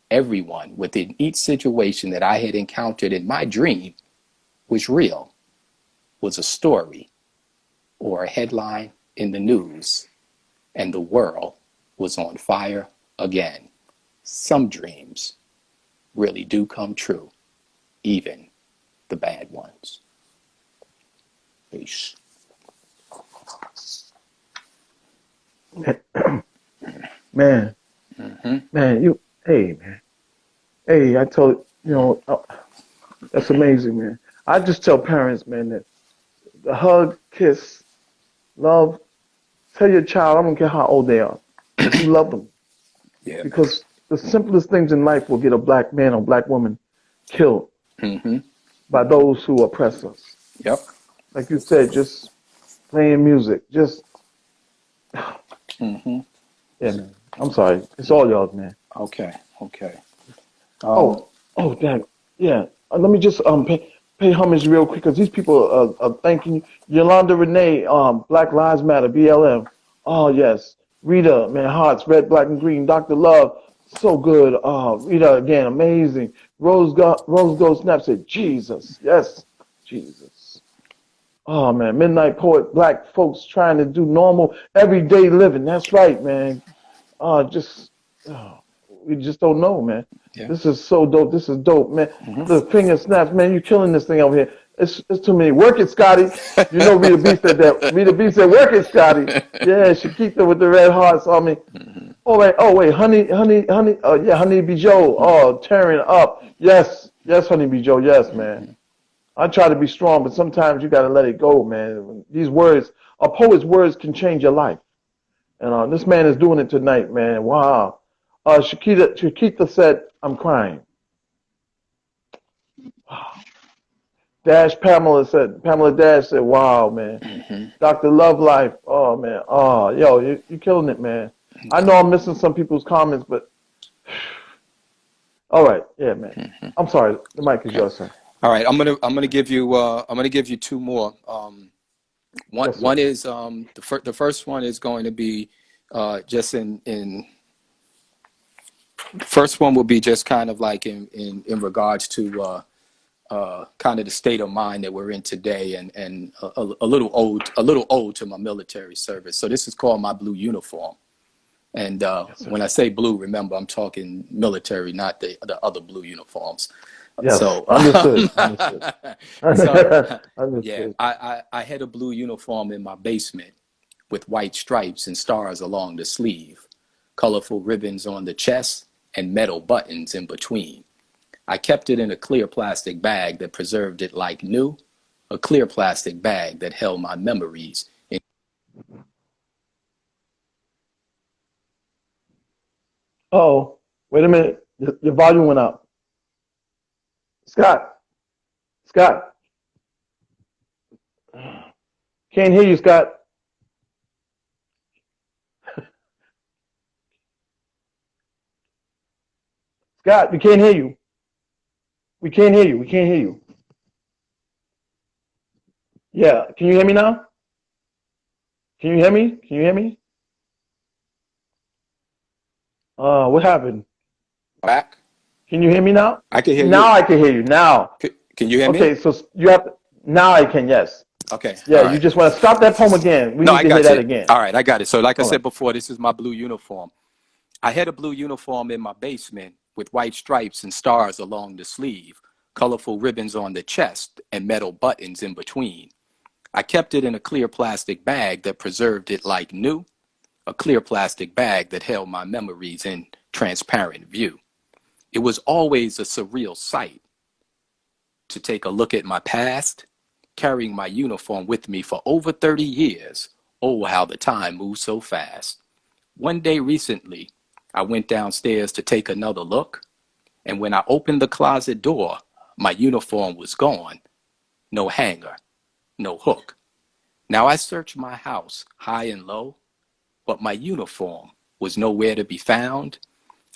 Everyone within each situation that I had encountered in my dream was real, was a story or a headline in the news, and the world was on fire again. Some dreams really do come true, even the bad ones. Peace. Man, hey, man. Hey, I told you know, that's amazing, man. I just tell parents, man, that the hug, kiss, love, tell your child, I don't care how old they are, that you love them. Yeah, man. Because the simplest things in life will get a black man or black woman killed by those who oppress us. Yep. Like you said, just playing music, just, yeah, man. I'm sorry. It's all yours, man. Okay. Oh, oh, damn. Yeah. Let me just pay homage real quick because these people are thanking you. Yolanda Renee, Black Lives Matter, BLM. Oh, yes. Rita, man, Hearts, Red, Black, and Green. Dr. Love, so good. Rita, again, amazing. Rose Gold Snap said, Jesus. Yes, Jesus. Oh, man. Midnight Poet, Black folks trying to do normal, everyday living. That's right, man. Just, oh, we just don't know, man. Yeah. This is so dope. This is dope, man. The finger snaps, man. You killing this thing over here. It's too many. Work it, Scotty. You know Rita B said that. Rita B said, "Work it, Scotty." Yeah, Shakita with the red hearts on me. Oh wait, honey. Yeah, Honey B Joe. Oh, tearing up. Yes, Honey B Joe. Yes, man. I try to be strong, but sometimes you got to let it go, man. These words, a poet's words can change your life. And this man is doing it tonight, man. Wow. Shakita said, "I'm crying." Pamela Dash said, "Wow, man." Dr. Love Life, oh, man. Oh, yo, you're killing it, man. I know I'm missing some people's comments, but all right. Yeah, man. I'm sorry. The mic is Okay. yours, sir. All right. I'm gonna give you two more. One Yes, sir. one is the first one is going to be just in first one will be just kind of like in regards to kind of the state of mind that we're in today, and a little old to my military service. So this is called My Blue Uniform. And Yes, sir. when I say blue, remember I'm talking military, not the other blue uniforms. Yes. So, Understood. Understood. yeah, Understood. I had a blue uniform in my basement with white stripes and stars along the sleeve, colorful ribbons on the chest, and metal buttons in between. I kept it in a clear plastic bag that preserved it like new, a clear plastic bag that held my memories Oh, wait a minute. Your volume went up. Scott, Scott, can't hear you, Scott. Scott, we can't hear you. We can't hear you. We can't hear you. Yeah, can you hear me now? Can you hear me? Can you hear me? What happened? Back? Can you hear me now? I can hear Now you. I can hear you. Now. Can you hear me? Okay, so you have to, now I can, yes. Okay. Yeah, All you right. just want to stop that poem again. We No, need I to hear got that you. again. All right, I got it. So, like I All right. said before, this is my blue uniform. I had a blue uniform in my basement with white stripes and stars along the sleeve, colorful ribbons on the chest, and metal buttons in between. I kept it in a clear plastic bag that preserved it like new, a clear plastic bag that held my memories in transparent view. It was always a surreal sight to take a look at my past, carrying my uniform with me for over 30 years. Oh, how the time moves so fast. One day recently, I went downstairs to take another look, and when I opened the closet door, my uniform was gone. No hanger, no hook. Now I searched my house high and low, but my uniform was nowhere to be found.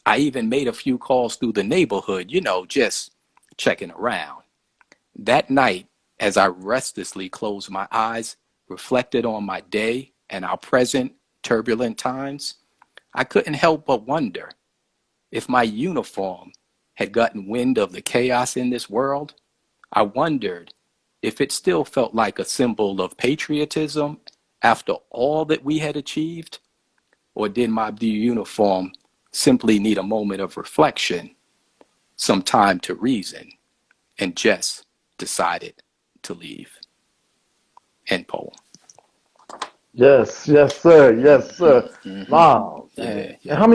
I even made a few calls through the neighborhood, just checking around. That night, as I restlessly closed my eyes, reflected on my day and our present turbulent times, I couldn't help but wonder if my uniform had gotten wind of the chaos in this world. I wondered if it still felt like a symbol of patriotism after all that we had achieved, or did my blue uniform simply need a moment of reflection, some time to reason, and just decided to leave? End poem. Yes, yes, sir. Yes, sir. Wow, Yeah, man. And yeah. how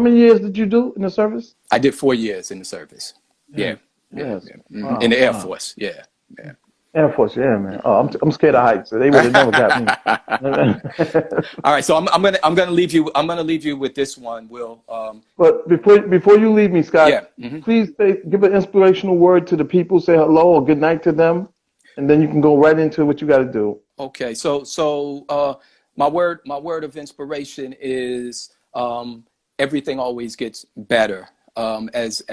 many years did you do in the service? I did 4 years in the service. Yeah, Yes, yeah, yes. yeah. In Wow, the Air wow. Force. Yeah, yeah. Air Force, yeah, man. Oh, I'm scared of heights, so they would have never got me. All right, so I'm gonna leave you with this one, Will. But before you leave me, Scott, Yeah. please give an inspirational word to the people. Say hello or good night to them, and then you can go right into what you got to do. Okay. My word of inspiration is everything always gets better. As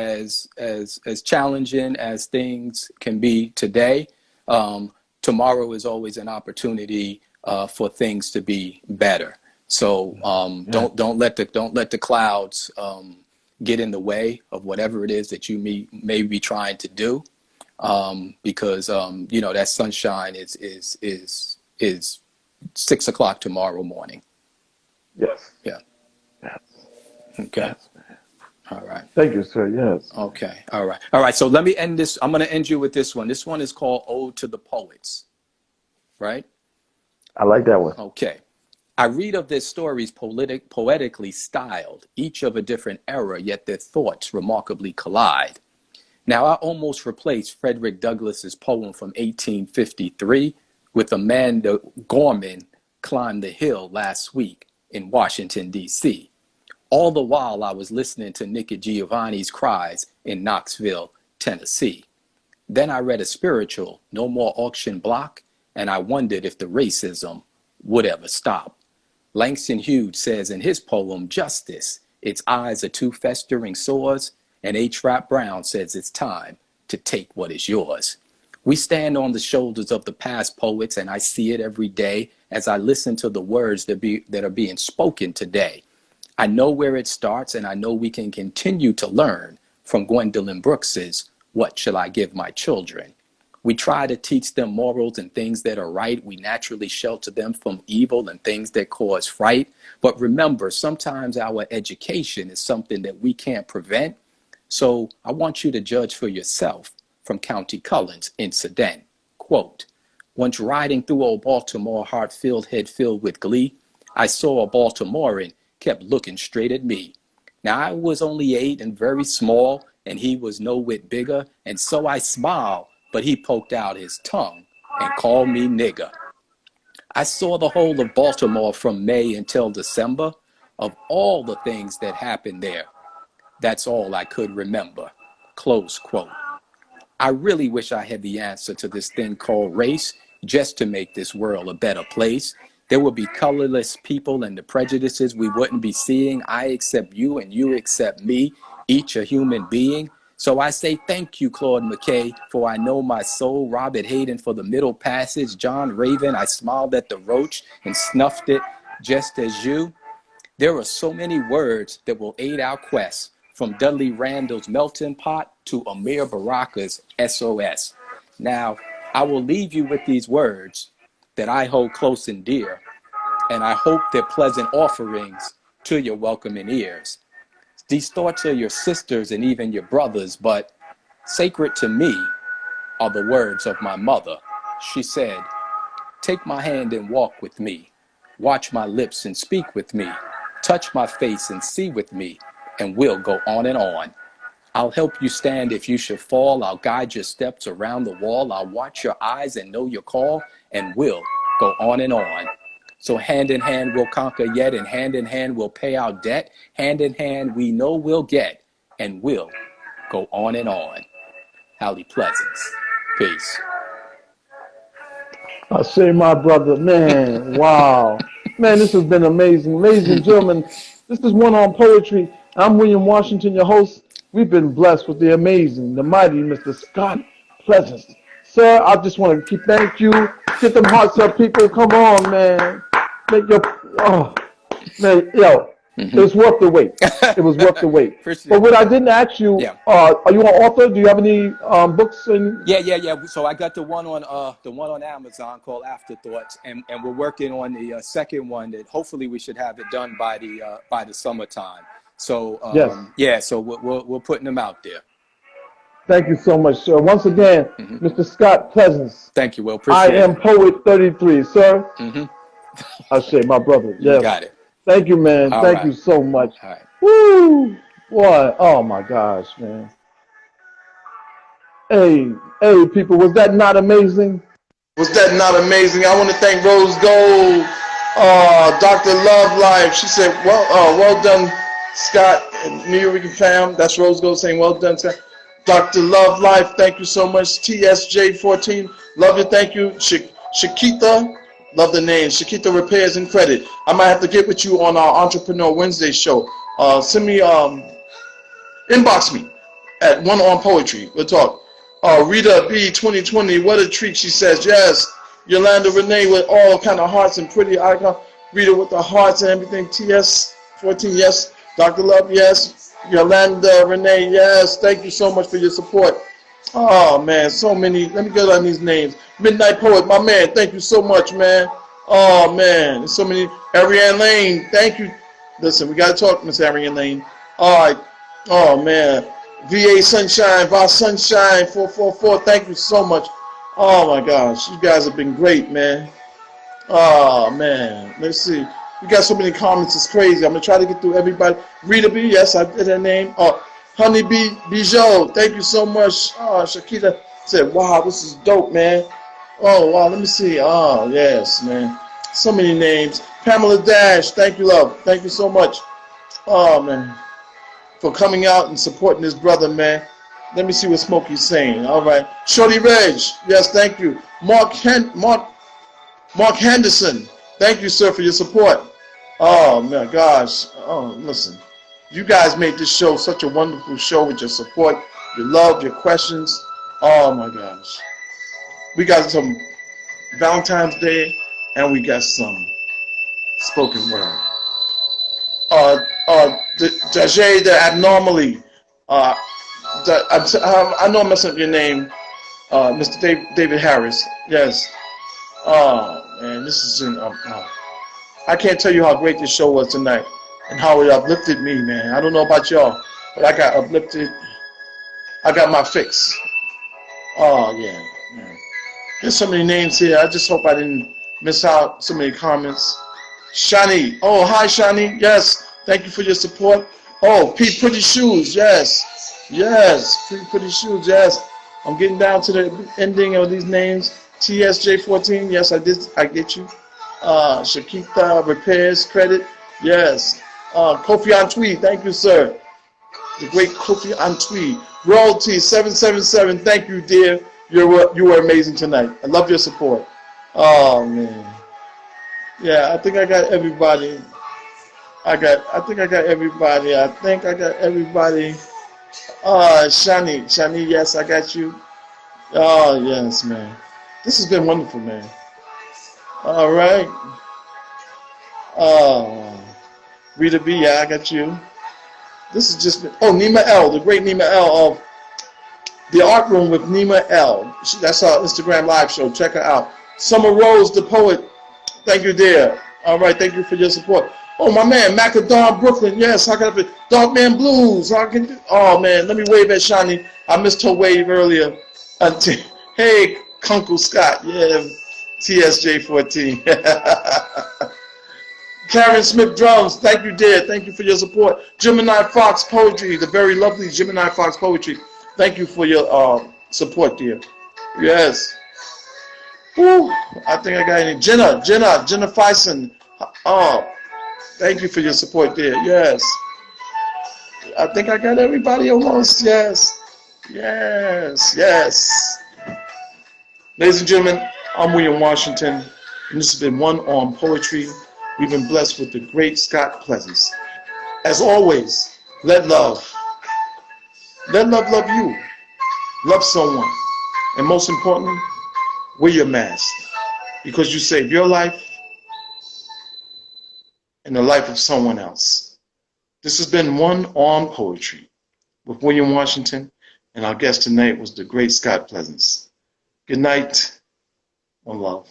challenging as things can be today, tomorrow is always an opportunity for things to be better. So Yeah. don't let the clouds get in the way of whatever it is that you may be trying to do, because that sunshine is 6 o'clock tomorrow morning. Yes. Yeah. Yes. Okay. Yes. All right. Thank you, sir. Yes. Okay. All right. All right. So let me end this. I'm going to end you with this one. This one is called Ode to the Poets. Right. I like that one. Okay. I read of their stories poetically styled, each of a different era, yet their thoughts remarkably collide. Now, I almost replaced Frederick Douglass's poem from 1853 with Amanda Gorman climbed the hill last week in Washington, D.C. All the while I was listening to Nikki Giovanni's cries in Knoxville, Tennessee. Then I read a spiritual, No More Auction Block, and I wondered if the racism would ever stop. Langston Hughes says in his poem, Justice, its eyes are two festering sores, and H. Rap Brown says it's time to take what is yours. We stand on the shoulders of the past poets, and I see it every day as I listen to the words that are being spoken today. I know where it starts, and I know we can continue to learn from Gwendolyn Brooks's What Shall I Give My Children? We try to teach them morals and things that are right. We naturally shelter them from evil and things that cause fright. But remember, sometimes our education is something that we can't prevent. So I want you to judge for yourself from County Cullen's incident. Quote, once riding through old Baltimore, heart filled, head filled with glee, I saw a Baltimorean kept looking straight at me. Now I was only 8 and very small, and he was no whit bigger, and so I smiled, but he poked out his tongue and called me nigger. I saw the whole of Baltimore from May until December, of all the things that happened there. That's all I could remember. Close quote. I really wish I had the answer to this thing called race, just to make this world a better place. There would be colorless people and the prejudices we wouldn't be seeing. I accept you and you accept me, each a human being. So I say thank you, Claude McKay, for I know my soul. Robert Hayden for the middle passage. John Raven, I smiled at the roach and snuffed it just as you. There are so many words that will aid our quest, from Dudley Randall's Melting Pot to Amir Baraka's SOS. Now, I will leave you with these words that I hold close and dear, and I hope they're pleasant offerings to your welcoming ears. These thoughts are your sisters and even your brothers, but sacred to me are the words of my mother. She said, "Take my hand and walk with me. Watch my lips and speak with me. Touch my face and see with me, and we'll go on and on. I'll help you stand if you should fall. I'll guide your steps around the wall. I'll watch your eyes and know your call, and we'll go on and on. So hand in hand we'll conquer yet, and hand in hand we'll pay our debt. Hand in hand we know we'll get, and we'll go on and on." Hallie Pleasance. Peace. I say, my brother, man, wow. Man, this has been amazing. Ladies and gentlemen, this is One on Poetry. I'm William Washington, your host. We've been blessed with the amazing, the mighty Mr. Scott Pleasance. Sir, I just want to keep thank you. Get them hearts up, people. Come on, man. Make your, oh, man, yo. It was worth the wait. It was worth the wait. But what I didn't ask you, Yeah. Are you an author? Do you have any books? Yeah. So I got the one on Amazon called Afterthoughts, and we're working on the second one that hopefully we should have it done by the summertime. So Yes. yeah, so we're putting them out there. Thank you so much, sir. Once again, Mr. Scott Pleasance. Thank you, Will. Appreciate I am it. Poet 33, sir. I say, my brother. Yes. You got it. Thank you, man. All Thank right. you so much. All right. Woo! What? Oh my gosh, man. Hey, people, was that not amazing? Was that not amazing? I want to thank Rose Gold, Dr. Love Life. She said, well done, Scott and New York fam. That's Rose Gold saying, well done, Scott. Dr. Love Life, thank you so much. TSJ14, love you, thank you. Shakita, love the name. Shakita Repairs and Credit. I might have to get with you on our Entrepreneur Wednesday show. Send me, inbox me at One.on.poetry. We'll talk. Rita B 2020, what a treat, she says. Yes. Yolanda Renee with all kind of hearts and pretty icon. Rita with the hearts and everything. TS14, yes. Dr. Love, yes. Yolanda Renee, yes. Thank you so much for your support. Oh man, so many. Let me go down these names. Midnight Poet, my man, thank you so much, man. Oh man, there's so many. Ariane Lane, thank you. Listen, we gotta talk, Miss Ariane Lane. All right. Oh man. VA Sunshine, Voss Sunshine 444, thank you so much. Oh my gosh, you guys have been great, man. Oh man, let's see. We got so many comments, it's crazy. I'm gonna try to get through everybody. Rita B, yes, I did her name. Honey B Bijou, thank you so much. Shakita said, wow, this is dope, man. Oh wow, let me see. Oh yes, man. So many names. Pamela Dash, thank you, love. Thank you so much. Oh man, for coming out and supporting this brother, man. Let me see what Smokey's saying. All right. Shorty Reg, yes, thank you. Mark Henderson, thank you, sir, for your support. Oh, my gosh. Oh, listen. You guys made this show such a wonderful show with your support, your love, your questions. Oh, my gosh. We got some Valentine's Day, and we got some spoken word. Jajay, the Abnormally. I know I'm messing up your name, Mr. David Harris. Yes. Oh man, this is I can't tell you how great this show was tonight and how it uplifted me, man. I don't know about y'all, but I got uplifted. I got my fix. Oh yeah, man. There's so many names here. I just hope I didn't miss out so many comments. Shani, oh hi Shani, yes. Thank you for your support. Oh, Pete Pretty Shoes, yes. Yes, Pete Pretty Shoes, yes. I'm getting down to the ending of these names. TSJ14, yes, I get you. Shakita Repairs Credit, yes. Kofi Antwi, thank you, sir. The great Kofi Antwi. Royalty 777, thank you, dear. You were amazing tonight. I love your support. Oh man. Yeah, I think I got everybody. I think I got everybody. I think I got everybody. Shani, yes, I got you. Oh yes, man. This has been wonderful, man. All right. Uh, Rita B, yeah, I got you. This has just been, oh, Nima L, the great Nima L of The Art Room with Nima L. That's our Instagram live show. Check her out. Summer Rose, the poet. Thank you, dear. All right, thank you for your support. Oh, my man, Macadon Brooklyn. Yes, how can I be? Dark Man Blues. How can, oh, man, let me wave at Shani. I missed her wave earlier. Hey, Kunkel Scott. Yeah, TSJ14. Karen Smith Drums, thank you, dear. Thank you for your support. Gemini Fox Poetry, the very lovely Gemini Fox Poetry. Thank you for your support, dear. Yes. Whew, I think I got any. Jenna Fison. Oh, thank you for your support, dear. Yes. I think I got everybody almost. Yes. Yes. Ladies and gentlemen, I'm William Washington, and this has been One on Poetry. We've been blessed with the great Scott Pleasance. As always, let love love you. Love someone. And most importantly, wear your mask. Because you save your life and the life of someone else. This has been One on Poetry with William Washington, and our guest tonight was the great Scott Pleasance. Good night. One love.